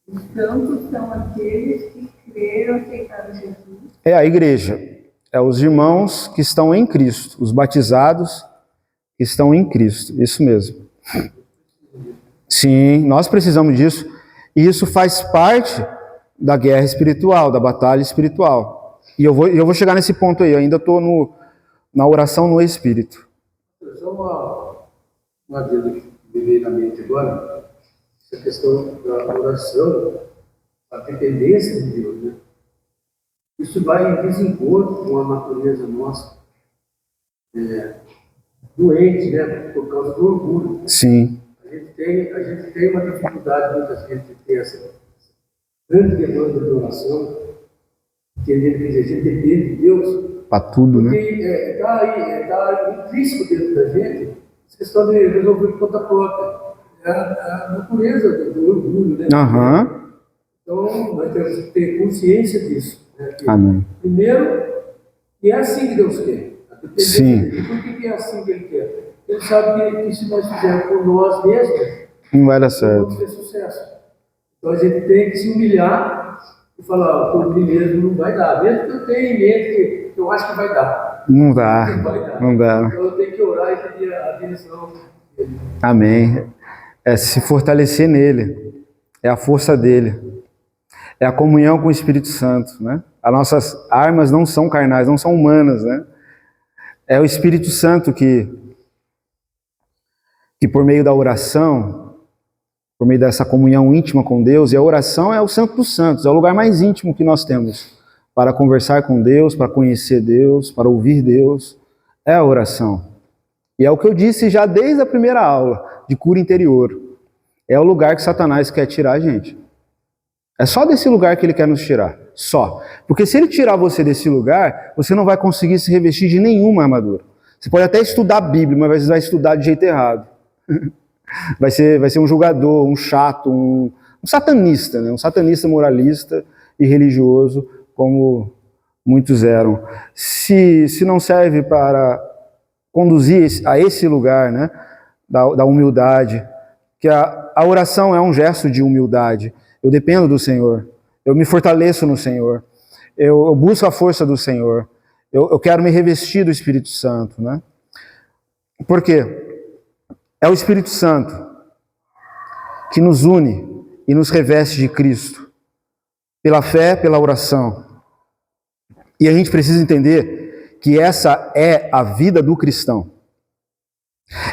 Os santos são aqueles que creram e aceitaram Jesus. É a igreja, é os irmãos que estão em Cristo, os batizados que estão em Cristo, isso mesmo. Sim, nós precisamos disso, e isso faz parte da guerra espiritual, da batalha espiritual. E eu vou chegar nesse ponto aí, eu ainda estou na oração no Espírito. Só uma dúvida que me veio na mente agora, essa questão da oração, a dependência de Deus, né? Isso vai em desencontro com a natureza nossa, doente, né? Por causa do orgulho. Sim. A gente tem uma dificuldade muitas vezes de ter essa grande demanda de oração, que a gente depende de Deus. Para tudo, né? Porque está intrínseco dentro da gente essa questão de resolver por conta própria. É a natureza do orgulho, né? Aham. Então, nós temos que ter consciência disso. Né? Amém. Primeiro, que é assim que Deus quer. A dependência Sim. dele. Por que é assim que Ele quer? Ele sabe que se nós fizermos por nós mesmos, Não vai dar não certo. vamos ter sucesso. Então, a gente tem que se humilhar e falar, por mim mesmo não vai dar. Mesmo que eu tenha em mente que eu acho que vai dar. Não dá. Não vai dar. Não dá. Então, eu tenho que orar e pedir a direção dele. Amém. É se fortalecer nele. É a força dele. É a comunhão com o Espírito Santo, né? As nossas armas não são carnais, não são humanas, né? É o Espírito Santo que por meio da oração, por meio dessa comunhão íntima com Deus, e a oração é o Santo dos Santos, é o lugar mais íntimo que nós temos para conversar com Deus, para conhecer Deus, para ouvir Deus, é a oração. E é o que eu disse já desde a primeira aula, de cura interior. É o lugar que Satanás quer tirar a gente. É só desse lugar que ele quer nos tirar. Só. Porque se ele tirar você desse lugar, você não vai conseguir se revestir de nenhuma armadura. Você pode até estudar a Bíblia, mas você vai estudar de jeito errado. Vai ser um julgador, um chato, um satanista, né? Um satanista moralista e religioso, como muitos eram. Se não serve para conduzir a esse lugar, né, da humildade, que a oração é um gesto de humildade. Eu dependo do Senhor, eu me fortaleço no Senhor, eu busco a força do Senhor, eu quero me revestir do Espírito Santo, né? Por quê? É o Espírito Santo que nos une e nos reveste de Cristo, pela fé, pela oração. E a gente precisa entender que essa é a vida do cristão.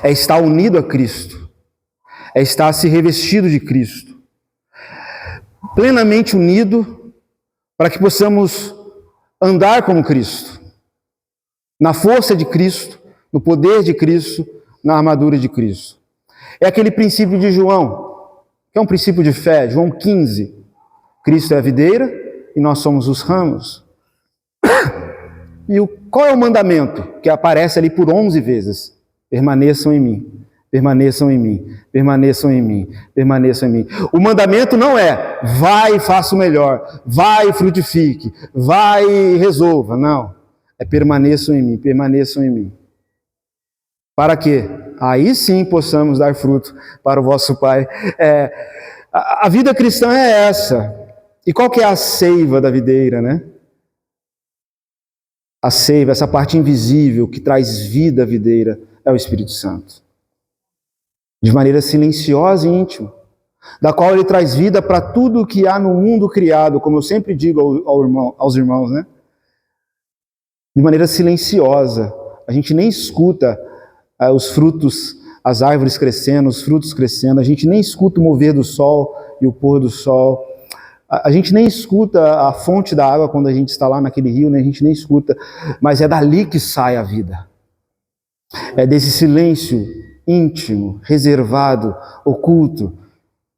É estar unido a Cristo, é estar se revestido de Cristo, plenamente unido, para que possamos andar como Cristo, na força de Cristo, no poder de Cristo, na armadura de Cristo. É aquele princípio de João, que é um princípio de fé, João 15. Cristo é a videira e nós somos os ramos. E qual é o mandamento que aparece ali por 11 vezes? Permaneçam em mim, permaneçam em mim, permaneçam em mim, permaneçam em mim. O mandamento não é, vai e faça o melhor, vai e frutifique, vai e resolva. Não, é permaneçam em mim, permaneçam em mim. Para que aí sim possamos dar fruto para o vosso Pai. A vida cristã é essa. E qual que é a seiva da videira, né? A seiva, essa parte invisível que traz vida à videira, é o Espírito Santo. De maneira silenciosa e íntima, da qual ele traz vida para tudo o que há no mundo criado, como eu sempre digo aos irmãos, né? De maneira silenciosa. A gente nem escuta os frutos, as árvores crescendo, os frutos crescendo, a gente nem escuta o mover do sol e o pôr do sol, a gente nem escuta a fonte da água quando a gente está lá naquele rio, né? A gente nem escuta, mas é dali que sai a vida. É desse silêncio íntimo, reservado, oculto,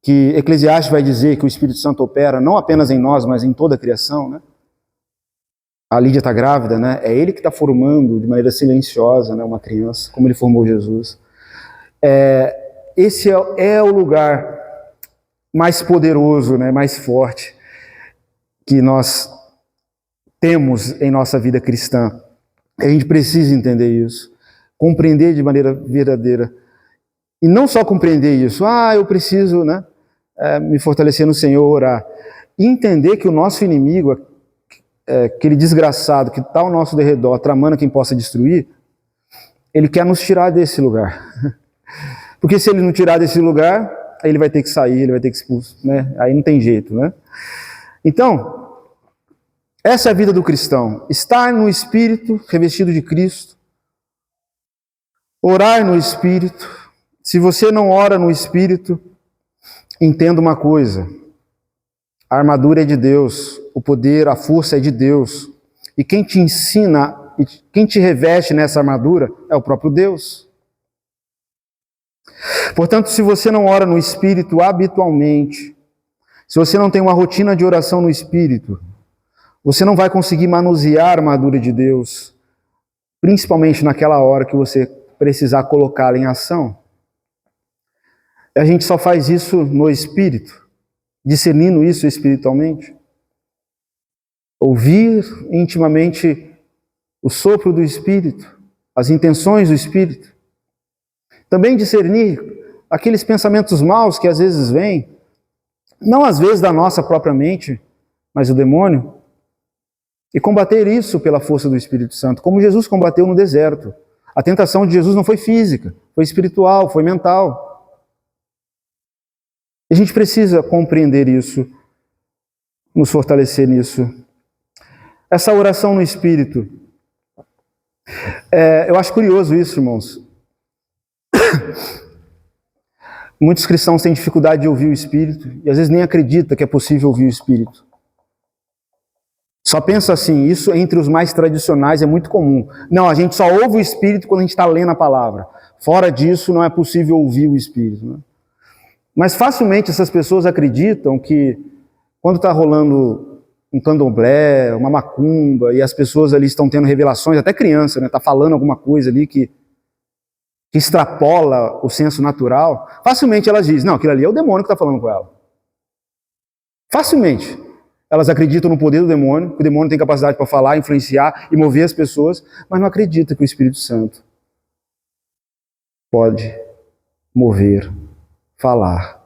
que Eclesiastes vai dizer que o Espírito Santo opera não apenas em nós, mas em toda a criação, né? A Lídia está grávida, né? É ele que está formando de maneira silenciosa, né, uma criança, como ele formou Jesus. Esse é o lugar mais poderoso, né, mais forte que nós temos em nossa vida cristã. A gente precisa entender isso, compreender de maneira verdadeira E não só compreender isso, eu preciso, né, me fortalecer no Senhor, orar. E entender que o nosso inimigo, aquele desgraçado que está ao nosso derredor, tramando quem possa destruir, ele quer nos tirar desse lugar. Porque se ele não tirar desse lugar, aí ele vai ter que sair, ele vai ter que expulso, né? Aí não tem jeito, né? Então, essa é a vida do cristão. Estar no Espírito, revestido de Cristo. Orar no Espírito. Se você não ora no Espírito, entenda uma coisa. A armadura é de Deus. O poder, a força é de Deus. E quem te ensina, e quem te reveste nessa armadura é o próprio Deus. Portanto, se você não ora no Espírito habitualmente, se você não tem uma rotina de oração no Espírito, você não vai conseguir manusear a armadura de Deus, principalmente naquela hora que você precisar colocá-la em ação. A gente só faz isso no Espírito, discernindo isso espiritualmente. Ouvir intimamente o sopro do Espírito, as intenções do Espírito. Também discernir aqueles pensamentos maus que às vezes vêm, não às vezes da nossa própria mente, mas do demônio, e combater isso pela força do Espírito Santo, como Jesus combateu no deserto. A tentação de Jesus não foi física, foi espiritual, foi mental. E a gente precisa compreender isso, nos fortalecer nisso. Essa oração no Espírito, eu acho curioso isso, irmãos. Muitos cristãos têm dificuldade de ouvir o Espírito e às vezes nem acreditam que é possível ouvir o Espírito. Só pensa assim, isso entre os mais tradicionais é muito comum. Não, a gente só ouve o Espírito quando a gente está lendo a palavra. Fora disso, não é possível ouvir o Espírito. Né? Mas facilmente essas pessoas acreditam que quando está rolando um candomblé, uma macumba, e as pessoas ali estão tendo revelações, até criança, né? Está falando alguma coisa ali que extrapola o senso natural, facilmente elas dizem, não, aquilo ali é o demônio que está falando com ela. Facilmente. Elas acreditam no poder do demônio, que o demônio tem capacidade para falar, influenciar e mover as pessoas, mas não acreditam que o Espírito Santo pode mover, falar,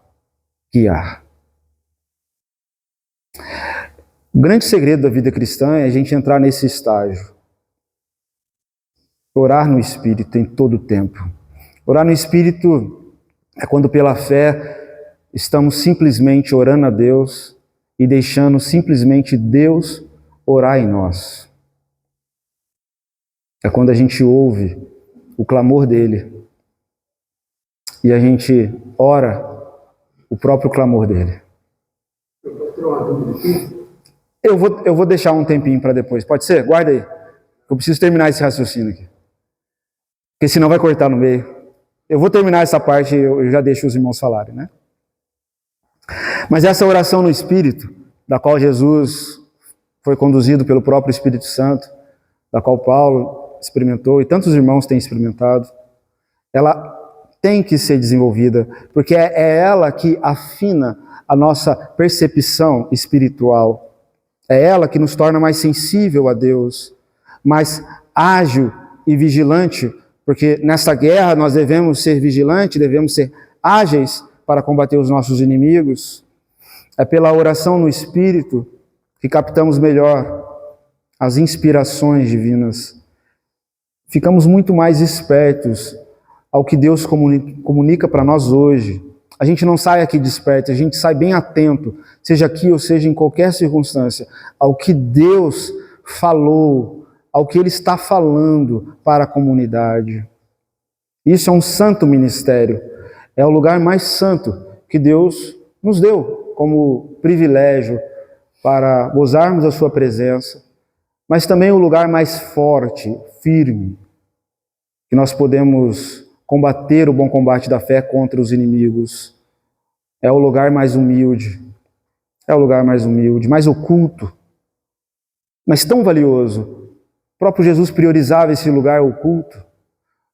guiar. O grande segredo da vida cristã é a gente entrar nesse estágio. Orar no Espírito em todo o tempo. Orar no Espírito é quando pela fé estamos simplesmente orando a Deus e deixando simplesmente Deus orar em nós. É quando a gente ouve o clamor dele e a gente ora o próprio clamor dele. Eu vou deixar um tempinho para depois. Pode ser? Guarda aí. Eu preciso terminar esse raciocínio aqui. Porque senão vai cortar no meio. Eu vou terminar essa parte e eu já deixo os irmãos falarem, né? Mas essa oração no Espírito, da qual Jesus foi conduzido pelo próprio Espírito Santo, da qual Paulo experimentou e tantos irmãos têm experimentado, ela tem que ser desenvolvida, porque é ela que afina a nossa percepção espiritual. É ela que nos torna mais sensível a Deus, mais ágil e vigilante, porque nessa guerra nós devemos ser vigilantes, devemos ser ágeis para combater os nossos inimigos. É pela oração no Espírito que captamos melhor as inspirações divinas. Ficamos muito mais espertos ao que Deus comunica para nós hoje. A gente não sai aqui desperto, a gente sai bem atento, seja aqui ou seja em qualquer circunstância, ao que Deus falou, ao que Ele está falando para a comunidade. Isso é um santo ministério. É o lugar mais santo que Deus nos deu como privilégio para gozarmos da sua presença, mas também o lugar mais forte, firme, que nós podemos combater o bom combate da fé contra os inimigos. É o lugar mais humilde, mais oculto, mas tão valioso. O próprio Jesus priorizava esse lugar oculto.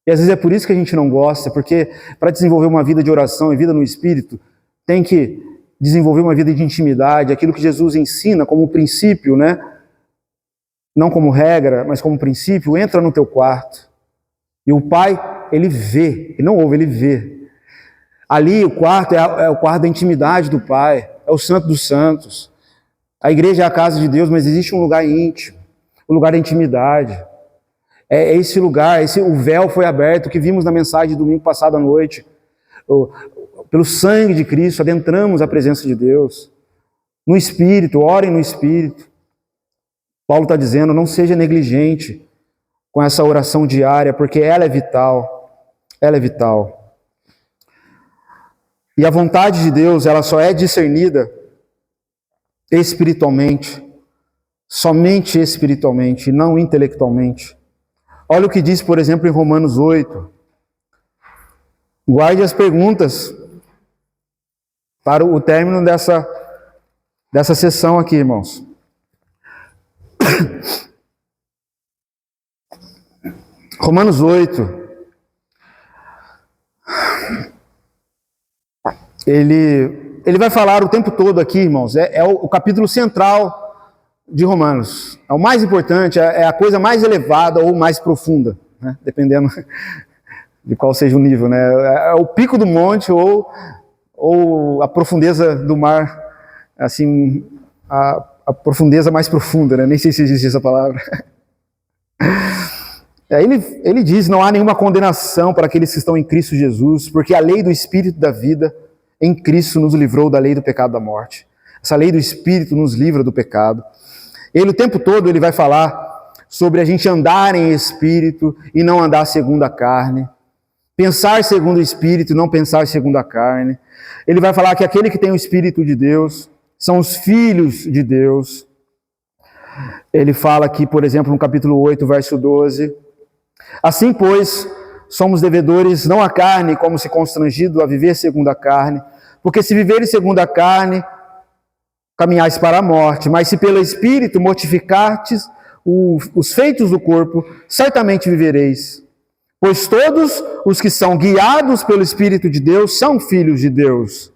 E às vezes é por isso que a gente não gosta, porque para desenvolver uma vida de oração e vida no Espírito, tem que desenvolver uma vida de intimidade, aquilo que Jesus ensina como princípio, né? Não como regra, mas como princípio. Entra no teu quarto e o Pai, Ele vê, Ele não ouve, Ele vê. Ali o quarto é o quarto da intimidade do Pai, é o Santo dos Santos. A igreja é a casa de Deus, mas existe um lugar íntimo, o lugar da intimidade. É esse lugar, o véu foi aberto, que vimos na mensagem de domingo passado à noite. Pelo sangue de Cristo, adentramos a presença de Deus. No Espírito, orem no Espírito. Paulo está dizendo, não seja negligente com essa oração diária, porque ela é vital. Ela é vital. E a vontade de Deus, ela só é discernida espiritualmente, somente espiritualmente, não intelectualmente. Olha o que diz, por exemplo, em Romanos 8. Guarde as perguntas para o término dessa sessão aqui, irmãos. Romanos 8. Ele vai falar o tempo todo aqui, irmãos. É o capítulo central de Romanos. É o mais importante, é a coisa mais elevada ou mais profunda, né? Dependendo de qual seja o nível, né? É o pico do monte ou a profundeza do mar, assim, a profundeza mais profunda, né? Nem sei se existe essa palavra. Ele diz, não há nenhuma condenação para aqueles que estão em Cristo Jesus, porque a lei do Espírito da vida em Cristo nos livrou da lei do pecado da morte. Essa lei do Espírito nos livra do pecado. Ele o tempo todo ele vai falar sobre a gente andar em Espírito e não andar segundo a carne. Pensar segundo o Espírito e não pensar segundo a carne. Ele vai falar que aquele que tem o Espírito de Deus são os filhos de Deus. Ele fala aqui, por exemplo, no capítulo 8, verso 12. Assim, pois, somos devedores não à carne, como se constrangido a viver segundo a carne, porque se viveres segundo a carne, caminhais para a morte, mas se pelo Espírito mortificartes os feitos do corpo, certamente vivereis. Pois todos os que são guiados pelo Espírito de Deus são filhos de Deus.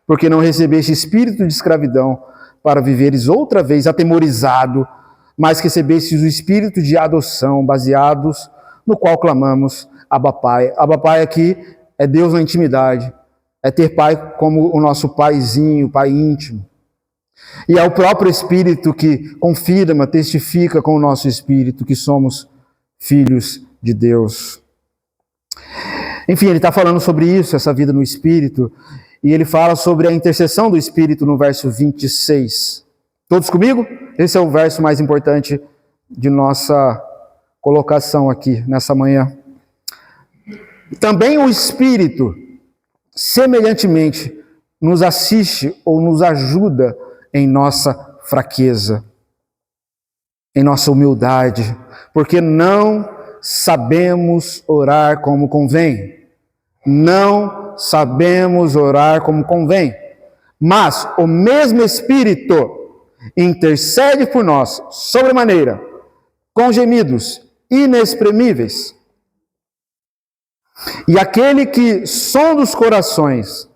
Porque não recebeste espírito de escravidão para viveres outra vez atemorizado, mas recebestes o espírito de adoção, baseados no qual clamamos Abba Pai. Abba Pai aqui é Deus na intimidade, é ter Pai como o nosso paizinho, Pai íntimo. E é o próprio Espírito que confirma, testifica com o nosso Espírito que somos filhos de Deus. Enfim, ele está falando sobre isso, essa vida no Espírito, e ele fala sobre a intercessão do Espírito no verso 26. Todos comigo? Esse é o verso mais importante de nossa colocação aqui nessa manhã. Também o Espírito, semelhantemente, nos assiste ou nos ajuda em nossa fraqueza, em nossa humildade, porque não sabemos orar como convém. Não sabemos orar como convém. Mas o mesmo Espírito intercede por nós, sobremaneira, com gemidos inexprimíveis. E aquele que sonda os corações,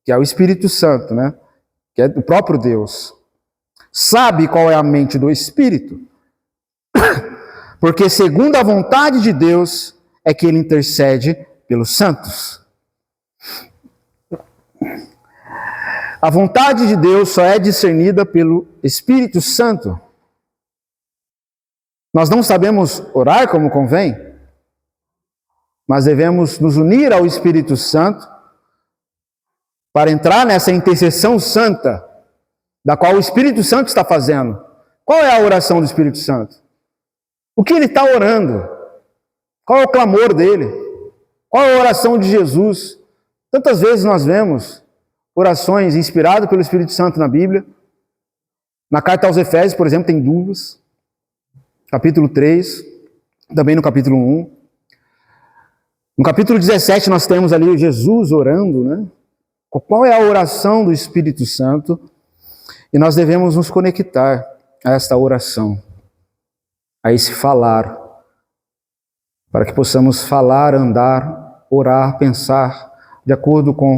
que é o Espírito Santo, né? Que é do próprio Deus, sabe qual é a mente do Espírito, porque segundo a vontade de Deus é que ele intercede pelos santos. A vontade de Deus só é discernida pelo Espírito Santo. Nós não sabemos orar como convém, mas devemos nos unir ao Espírito Santo para entrar nessa intercessão santa, da qual o Espírito Santo está fazendo. Qual é a oração do Espírito Santo? O que ele está orando? Qual é o clamor dele? Qual é a oração de Jesus? Tantas vezes nós vemos orações inspiradas pelo Espírito Santo na Bíblia. Na carta aos Efésios, por exemplo, tem duas. Capítulo 3, também no capítulo 1. No capítulo 17 nós temos ali Jesus orando, né? Qual é a oração do Espírito Santo? E nós devemos nos conectar a esta oração, a esse falar, para que possamos falar, andar, orar, pensar de acordo com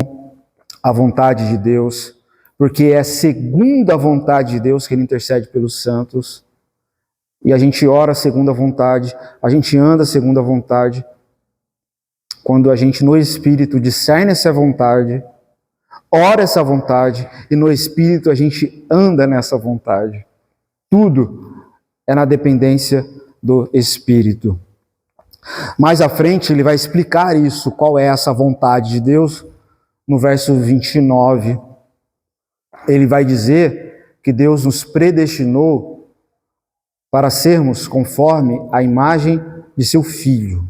a vontade de Deus, porque é segundo a vontade de Deus que ele intercede pelos santos, e a gente ora segundo a vontade, a gente anda segundo a vontade, quando a gente no Espírito discerne essa vontade, ora essa vontade, e no Espírito a gente anda nessa vontade. Tudo é na dependência do Espírito. Mais à frente ele vai explicar isso, qual é essa vontade de Deus. No verso 29, ele vai dizer que Deus nos predestinou para sermos conforme a imagem de seu Filho.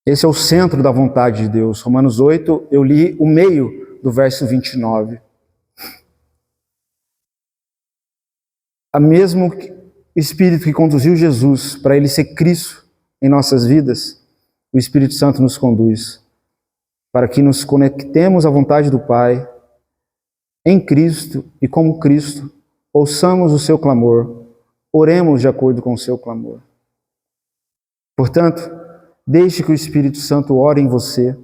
Esse é o centro da vontade de Deus. Romanos 8, eu li o meio do verso 29. O mesmo Espírito que conduziu Jesus para ele ser Cristo em nossas vidas, o Espírito Santo nos conduz para que nos conectemos à vontade do Pai em Cristo e como Cristo, ouçamos o seu clamor, oremos de acordo com o seu clamor. Portanto, deixe que o Espírito Santo ore em você,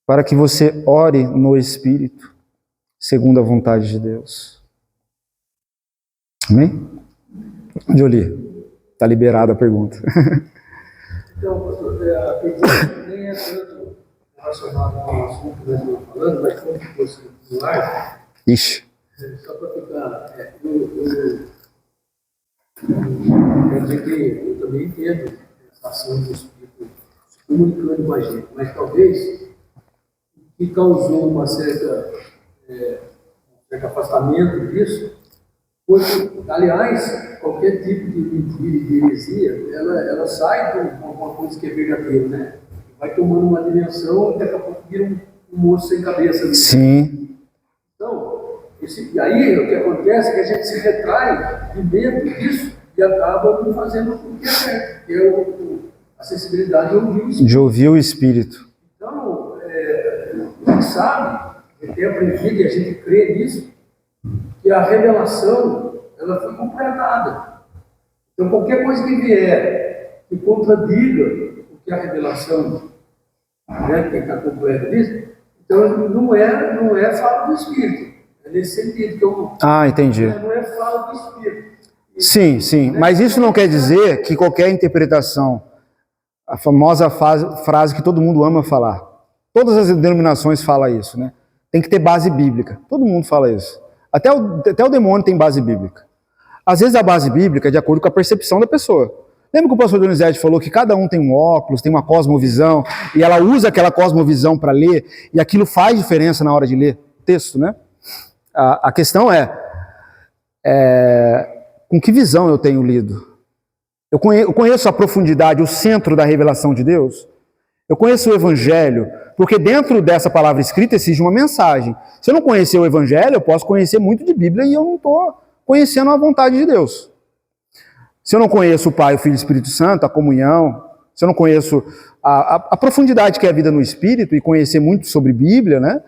para que você ore no Espírito, segundo a vontade de Deus. Amém? Jolie, está liberada a pergunta. Então, pastor, a pergunta nem é tanto relacionada com o assunto que nós estamos falando, mas como que fosse no ar. Ixi. Só para ficar, eu quero dizer que eu também entendo essa ação do Espírito se comunicando com a gente, mas talvez o que causou um certo afastamento disso foi que, aliás, qualquer tipo de mentira, de heresia, ela sai de uma coisa que é verdadeira, né? Vai tomando uma dimensão e daqui a pouco vira um moço sem cabeça. Né? Sim. Então, e aí o que acontece é que a gente se retrai de medo disso e acaba não fazendo o que é certo, que é a sensibilidade de ouvir o Espírito. De ouvir o Espírito. Então, a gente sabe, a gente tem aprendido e a gente crê nisso, que a revelação ela foi completada. Então, qualquer coisa que vier que contradiga o que a revelação, né, que está completa disso, então não é fala do Espírito. É nesse sentido que eu... Entendi. Não é fala do Espírito. Sim, mas isso não quer dizer que qualquer interpretação, a famosa frase que todo mundo ama falar, todas as denominações falam isso, né? Tem que ter base bíblica, todo mundo fala isso. Até o demônio tem base bíblica. Às vezes a base bíblica é de acordo com a percepção da pessoa. Lembra que o pastor Donizete falou que cada um tem um óculos, tem uma cosmovisão, e ela usa aquela cosmovisão para ler, e aquilo faz diferença na hora de ler o texto, né? A questão é com que visão eu tenho lido? Eu conheço a profundidade, o centro da revelação de Deus? Eu conheço o Evangelho, porque dentro dessa palavra escrita existe uma mensagem. Se eu não conhecer o Evangelho, eu posso conhecer muito de Bíblia e eu não estou conhecendo a vontade de Deus. Se eu não conheço o Pai, o Filho e o Espírito Santo, a comunhão, se eu não conheço a profundidade que é a vida no Espírito e conhecer muito sobre Bíblia, né,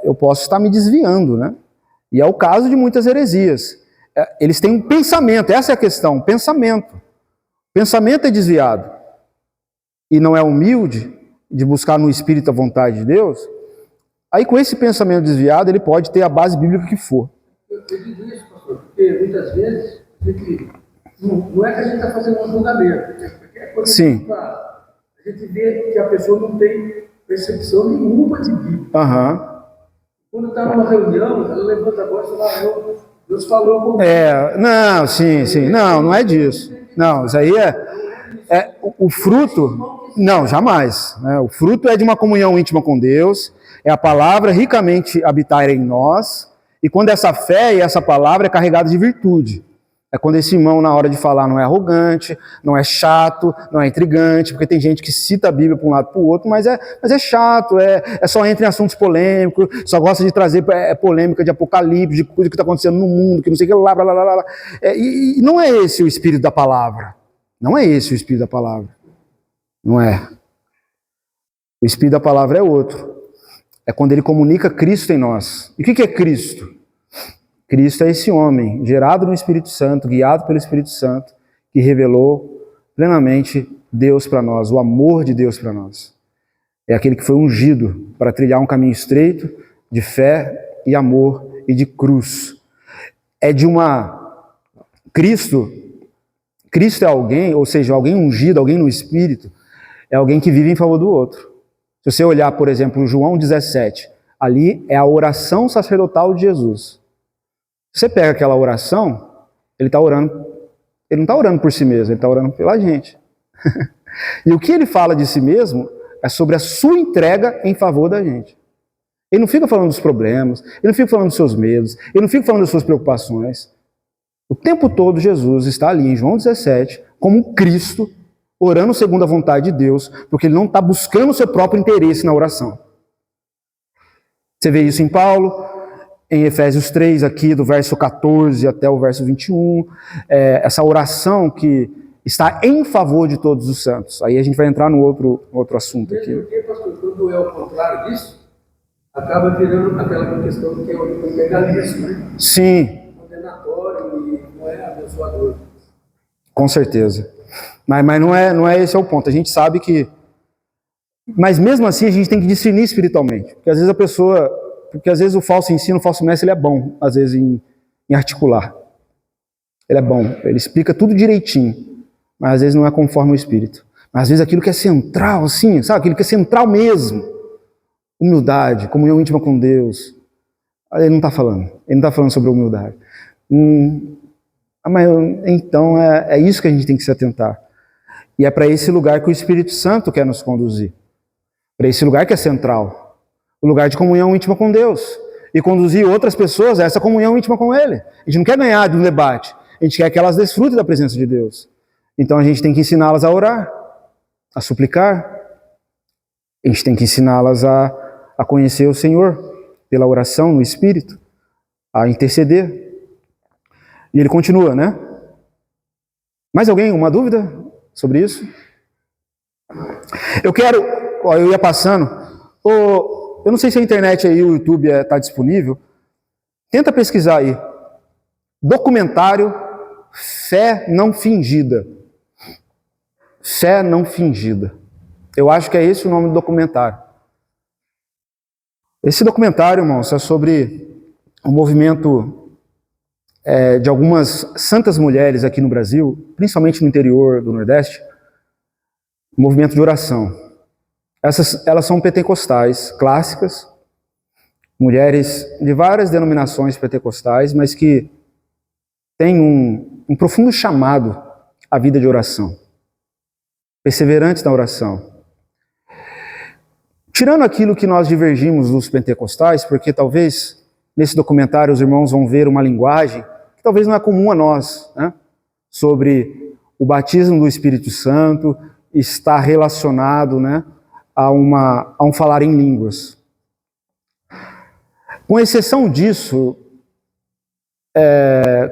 eu posso estar me desviando, né? E é o caso de muitas heresias. Eles têm um pensamento, essa é a questão, pensamento. Pensamento é desviado. E não é humilde de buscar no Espírito a vontade de Deus, aí com esse pensamento desviado, ele pode ter a base bíblica que for. Eu digo isso, pastor, porque muitas vezes não é que a gente está fazendo um julgamento, porque quando Sim. a gente vê que a pessoa não tem percepção nenhuma de Bíblia. Quando está numa reunião, ela levanta a voz e fala, Deus falou comigo. Não, sim, não é disso. Não, isso aí o fruto. Não, jamais. Né? O fruto é de uma comunhão íntima com Deus, é a palavra ricamente habitar em nós, e quando essa fé e essa palavra é carregada de virtude. É quando esse irmão, na hora de falar, não é arrogante, não é chato, não é intrigante, porque tem gente que cita a Bíblia para um lado e para o outro, mas é chato, só entra em assuntos polêmicos, só gosta de trazer polêmica de Apocalipse, de coisa que está acontecendo no mundo, que não sei o que, blá, blá, blá, blá. E não é esse o espírito da palavra. Não é esse o espírito da palavra. Não é. O espírito da palavra é outro. É quando ele comunica Cristo em nós. E o que é Cristo? Cristo é esse homem, gerado no Espírito Santo, guiado pelo Espírito Santo, que revelou plenamente Deus para nós, o amor de Deus para nós. É aquele que foi ungido para trilhar um caminho estreito de fé e amor e de cruz. Cristo é alguém, ou seja, alguém ungido, alguém no Espírito, é alguém que vive em favor do outro. Se você olhar, por exemplo, João 17, ali é a oração sacerdotal de Jesus. Você pega aquela oração, ele está orando, ele não está orando por si mesmo, ele está orando pela gente. E o que ele fala de si mesmo é sobre a sua entrega em favor da gente. Ele não fica falando dos problemas, ele não fica falando dos seus medos, ele não fica falando das suas preocupações. O tempo todo Jesus está ali em João 17, como Cristo, orando segundo a vontade de Deus, porque ele não está buscando o seu próprio interesse na oração. Você vê isso em Paulo, em Efésios 3, aqui do verso 14 até o verso 21, essa oração que está em favor de todos os santos. Aí a gente vai entrar no outro assunto aqui. Porque, pastor, quando é o contrário disso, acaba virando aquela questão que é o legalismo, né? Sim. Condenatório e não é abençoador. Com certeza. Mas não é esse é o ponto. A gente sabe que... Mas mesmo assim a gente tem que discernir espiritualmente. Porque às vezes o falso ensino, o falso mestre, ele é bom, às vezes, em articular. Ele é bom, ele explica tudo direitinho. Mas às vezes não é conforme o Espírito. Mas às vezes aquilo que é central, assim, sabe? Aquilo que é central mesmo. Humildade, comunhão íntima com Deus. Ele não está falando. Ele não está falando sobre humildade. Mas então é isso que a gente tem que se atentar. E é para esse lugar que o Espírito Santo quer nos conduzir. Para esse lugar que é central. O lugar de comunhão íntima com Deus. E conduzir outras pessoas a essa comunhão íntima com Ele. A gente não quer ganhar de um debate. A gente quer que elas desfrutem da presença de Deus. Então a gente tem que ensiná-las a orar, a suplicar. A gente tem que ensiná-las a conhecer o Senhor pela oração no Espírito, a interceder. E ele continua, né? Mais alguém? Uma dúvida sobre isso? Eu ia passando. Eu não sei se a internet aí, o YouTube está disponível. Tenta pesquisar aí. Documentário Fé Não Fingida. Fé Não Fingida. Eu acho que é esse o nome do documentário. Esse documentário, irmãos, é sobre o movimento de algumas santas mulheres aqui no Brasil, principalmente no interior do Nordeste, um movimento de oração. Elas são pentecostais, clássicas, mulheres de várias denominações pentecostais, mas que têm um profundo chamado à vida de oração. Perseverantes na oração. Tirando aquilo que nós divergimos dos pentecostais, porque talvez nesse documentário os irmãos vão ver uma linguagem que talvez não é comum a nós, né? Sobre o batismo do Espírito Santo está relacionado, né, a um falar em línguas. Com exceção disso,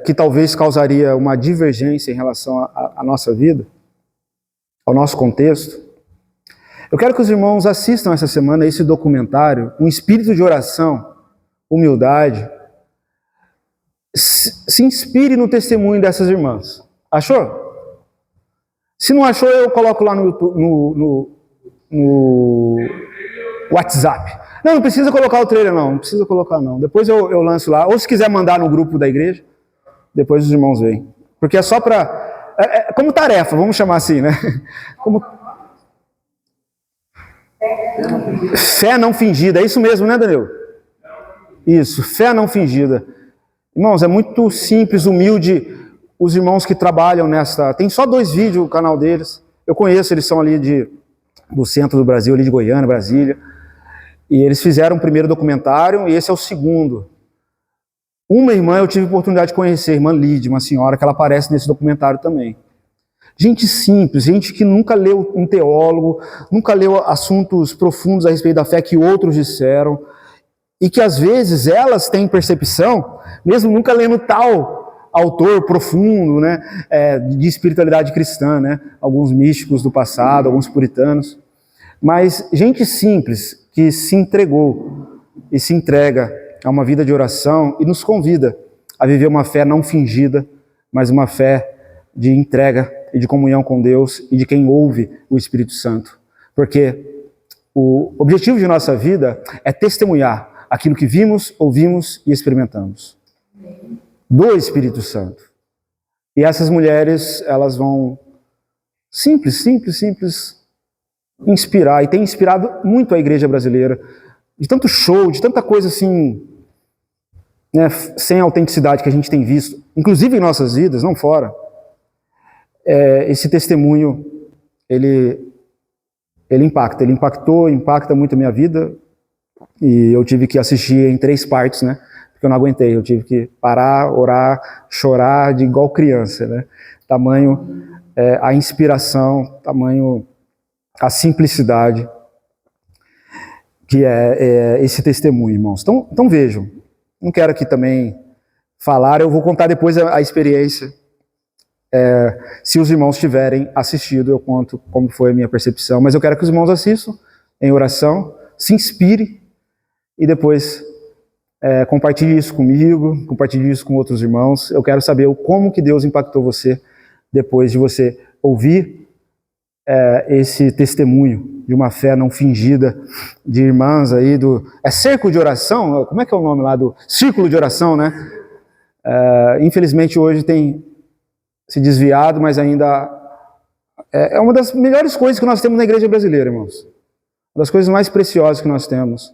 que talvez causaria uma divergência em relação à nossa vida, ao nosso contexto, eu quero que os irmãos assistam essa semana esse documentário, um espírito de oração, humildade. Se inspire no testemunho dessas irmãs. Achou? Se não achou, eu coloco lá no YouTube, no WhatsApp. Não precisa colocar o trailer não precisa colocar não. Depois eu lanço lá, ou se quiser mandar no grupo da igreja, depois os irmãos veem. Porque é só para... como tarefa, vamos chamar assim, né? Como... Fé não fingida, é isso mesmo, né, Daniel? Isso, fé não fingida. Irmãos, é muito simples, humilde. Os irmãos que trabalham nessa... Tem só 2 vídeos no canal deles. Eu conheço, eles são ali do centro do Brasil, ali de Goiânia, Brasília. E eles fizeram o primeiro documentário e esse é o segundo. Uma irmã eu tive a oportunidade de conhecer, a irmã Lídia, uma senhora que ela aparece nesse documentário também. Gente simples, gente que nunca leu um teólogo, nunca leu assuntos profundos a respeito da fé que outros disseram, e que às vezes elas têm percepção, mesmo nunca lendo tal autor profundo, né, de espiritualidade cristã, né, alguns místicos do passado, alguns puritanos, mas gente simples que se entregou e se entrega a uma vida de oração e nos convida a viver uma fé não fingida, mas uma fé de entrega e de comunhão com Deus e de quem ouve o Espírito Santo. Porque o objetivo de nossa vida é testemunhar aquilo que vimos, ouvimos e experimentamos. Do Espírito Santo. E essas mulheres, elas vão simples, inspirar, e tem inspirado muito a igreja brasileira, de tanto show, de tanta coisa assim, né, sem autenticidade que a gente tem visto, inclusive em nossas vidas, não fora. Esse testemunho, ele impacta muito a minha vida, e eu tive que assistir em 3 partes, né, porque eu não aguentei, eu tive que parar, orar, chorar de igual criança, né, tamanho a inspiração, tamanho a simplicidade que é esse testemunho, irmãos. Então vejam, não quero aqui também falar, eu vou contar depois a experiência. Se os irmãos tiverem assistido, eu conto como foi a minha percepção, mas eu quero que os irmãos assistam em oração, se inspire e depois compartilhe isso comigo, compartilhe isso com outros irmãos. Eu quero saber como que Deus impactou você depois de você ouvir esse testemunho de uma fé não fingida de irmãs aí cerco de oração, como é que é o nome lá do círculo de oração, né? Infelizmente hoje tem se desviado, mas ainda é uma das melhores coisas que nós temos na igreja brasileira, irmãos. Uma das coisas mais preciosas que nós temos,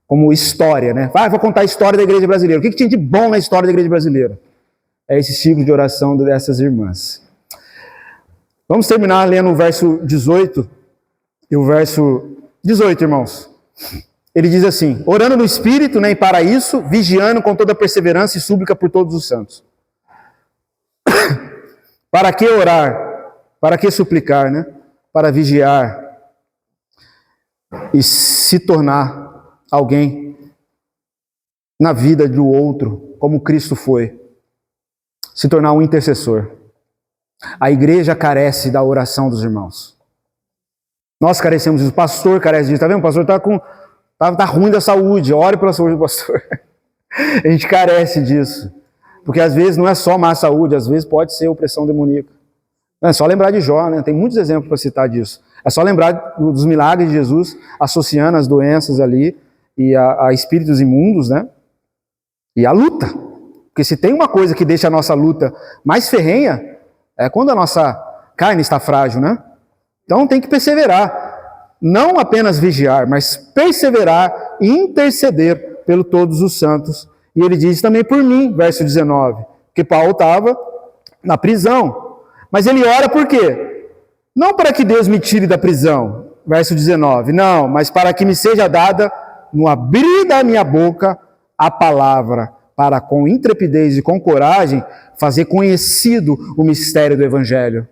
como história, né? Vou contar a história da igreja brasileira. O que tinha de bom na história da igreja brasileira? É esse ciclo de oração dessas irmãs. Vamos terminar lendo o verso 18, e o verso 18, irmãos. Ele diz assim: orando no Espírito, né, e para isso, vigiando com toda perseverança e súplica por todos os santos. Para que orar? Para que suplicar, né? Para vigiar e se tornar alguém na vida do outro, como Cristo foi. Se tornar um intercessor. A igreja carece da oração dos irmãos. Nós carecemos disso. O pastor carece disso. Tá vendo? O pastor tá ruim da saúde. Ore pela saúde do pastor. A gente carece disso. Porque às vezes não é só má saúde, às vezes pode ser opressão demoníaca. É só lembrar de Jó, né? Tem muitos exemplos para citar disso. É só lembrar dos milagres de Jesus, associando as doenças ali e a espíritos imundos, né? E a luta. Porque se tem uma coisa que deixa a nossa luta mais ferrenha, é quando a nossa carne está frágil, né? Então tem que perseverar. Não apenas vigiar, mas perseverar e interceder pelo todos os santos. E ele diz também por mim, verso 19, que Paulo estava na prisão. Mas ele ora por quê? Não para que Deus me tire da prisão, verso 19, não, mas para que me seja dada, no abrir da minha boca, a palavra, para com intrepidez e com coragem, fazer conhecido o mistério do Evangelho.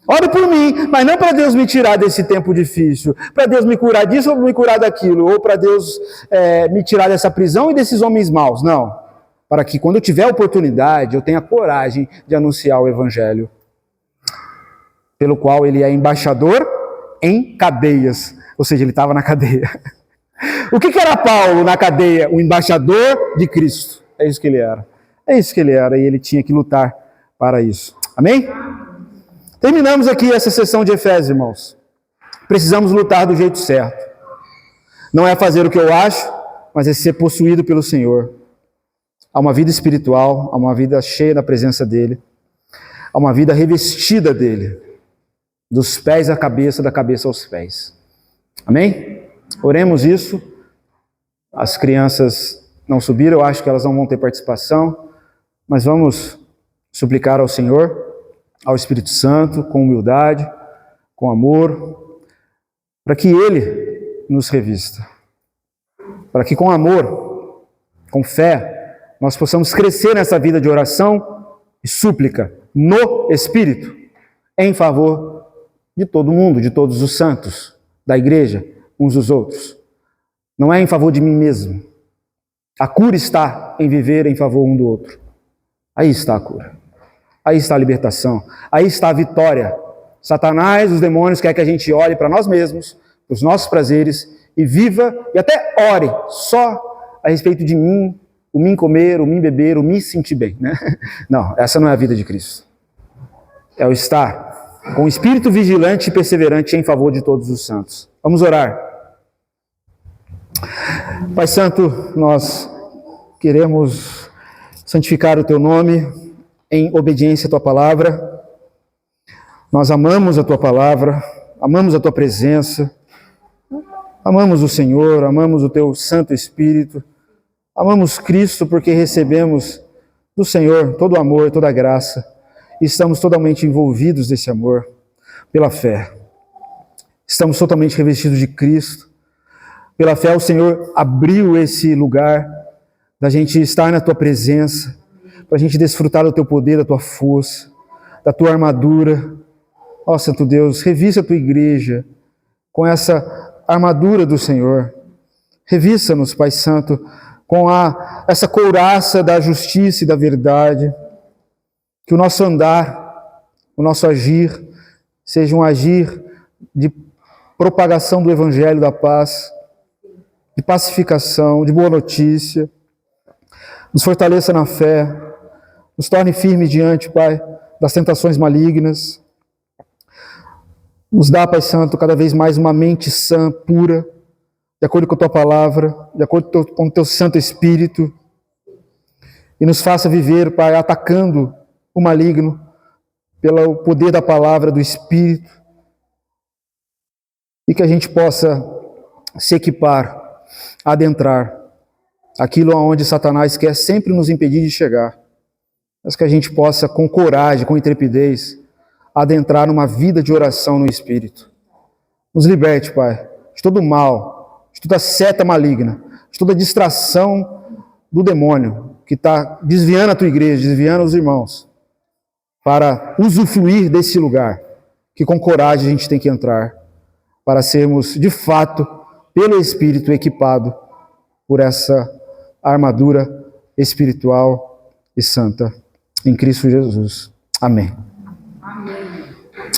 Ore por mim, mas não para Deus me tirar desse tempo difícil, para Deus me curar disso ou me curar daquilo, ou para Deus me tirar dessa prisão e desses homens maus, não. Para que quando eu tiver oportunidade, eu tenha coragem de anunciar o Evangelho, pelo qual ele é embaixador em cadeias, ou seja, ele estava na cadeia. O que era Paulo na cadeia? O embaixador de Cristo. É isso que ele era. É isso que ele era, e ele tinha que lutar para isso. Amém? Terminamos aqui essa sessão de Efésios, irmãos. Precisamos lutar do jeito certo. Não é fazer o que eu acho, mas é ser possuído pelo Senhor. Há uma vida espiritual, há uma vida cheia da presença dEle, há uma vida revestida dEle, dos pés à cabeça, da cabeça aos pés. Amém? Oremos isso. As crianças não subiram, eu acho que elas não vão ter participação, mas vamos suplicar ao Senhor, ao Espírito Santo, com humildade, com amor, para que Ele nos revista. Para que com amor, com fé, nós possamos crescer nessa vida de oração e súplica no Espírito, em favor de todo mundo, de todos os santos, da igreja, uns dos outros. Não é em favor de mim mesmo. A cura está em viver em favor um do outro. Aí está a cura. Aí está a libertação, aí está a vitória. Satanás, os demônios, quer que a gente olhe para nós mesmos, para os nossos prazeres, e viva, e até ore só a respeito de mim, o mim comer, o mim beber, o me sentir bem, né? Não, essa não é a vida de Cristo. É o estar com o espírito vigilante e perseverante em favor de todos os santos. Vamos orar. Pai Santo, nós queremos santificar o Teu nome em obediência à Tua palavra. Nós amamos a Tua palavra, amamos a Tua presença, amamos o Senhor, amamos o Teu Santo Espírito, amamos Cristo porque recebemos do Senhor todo o amor, toda a graça, e estamos totalmente envolvidos nesse amor pela fé. Estamos totalmente revestidos de Cristo. Pela fé o Senhor abriu esse lugar da gente estar na Tua presença, para a gente desfrutar do Teu poder, da Tua força, da Tua armadura. Ó Santo Deus, revista a Tua igreja com essa armadura do Senhor. Revista-nos, Pai Santo, com essa couraça da justiça e da verdade. Que o nosso andar, o nosso agir, seja um agir de propagação do Evangelho da paz, de pacificação, de boa notícia. Nos fortaleça na fé, nos torne firmes diante, Pai, das tentações malignas. Nos dá, Pai Santo, cada vez mais uma mente sã, pura, de acordo com a Tua palavra, de acordo com o Teu Santo Espírito. E nos faça viver, Pai, atacando o maligno pelo poder da palavra, do Espírito. E que a gente possa se equipar, adentrar aquilo aonde Satanás quer sempre nos impedir de chegar. Mas que a gente possa, com coragem, com intrepidez, adentrar numa vida de oração no Espírito. Nos liberte, Pai, de todo mal, de toda seta maligna, de toda distração do demônio que está desviando a Tua igreja, desviando os irmãos, para usufruir desse lugar, que com coragem a gente tem que entrar, para sermos, de fato, pelo Espírito equipado por essa armadura espiritual e santa em Cristo Jesus. Amém. Amém.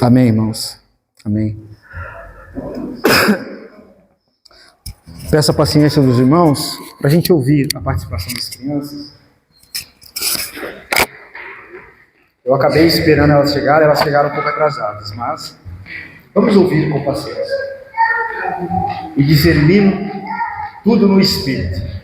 Amém, irmãos. Amém. Peço a paciência dos irmãos para a gente ouvir a participação das crianças. Eu acabei esperando elas chegaram um pouco atrasadas, mas vamos ouvir com paciência. E discernindo tudo no Espírito.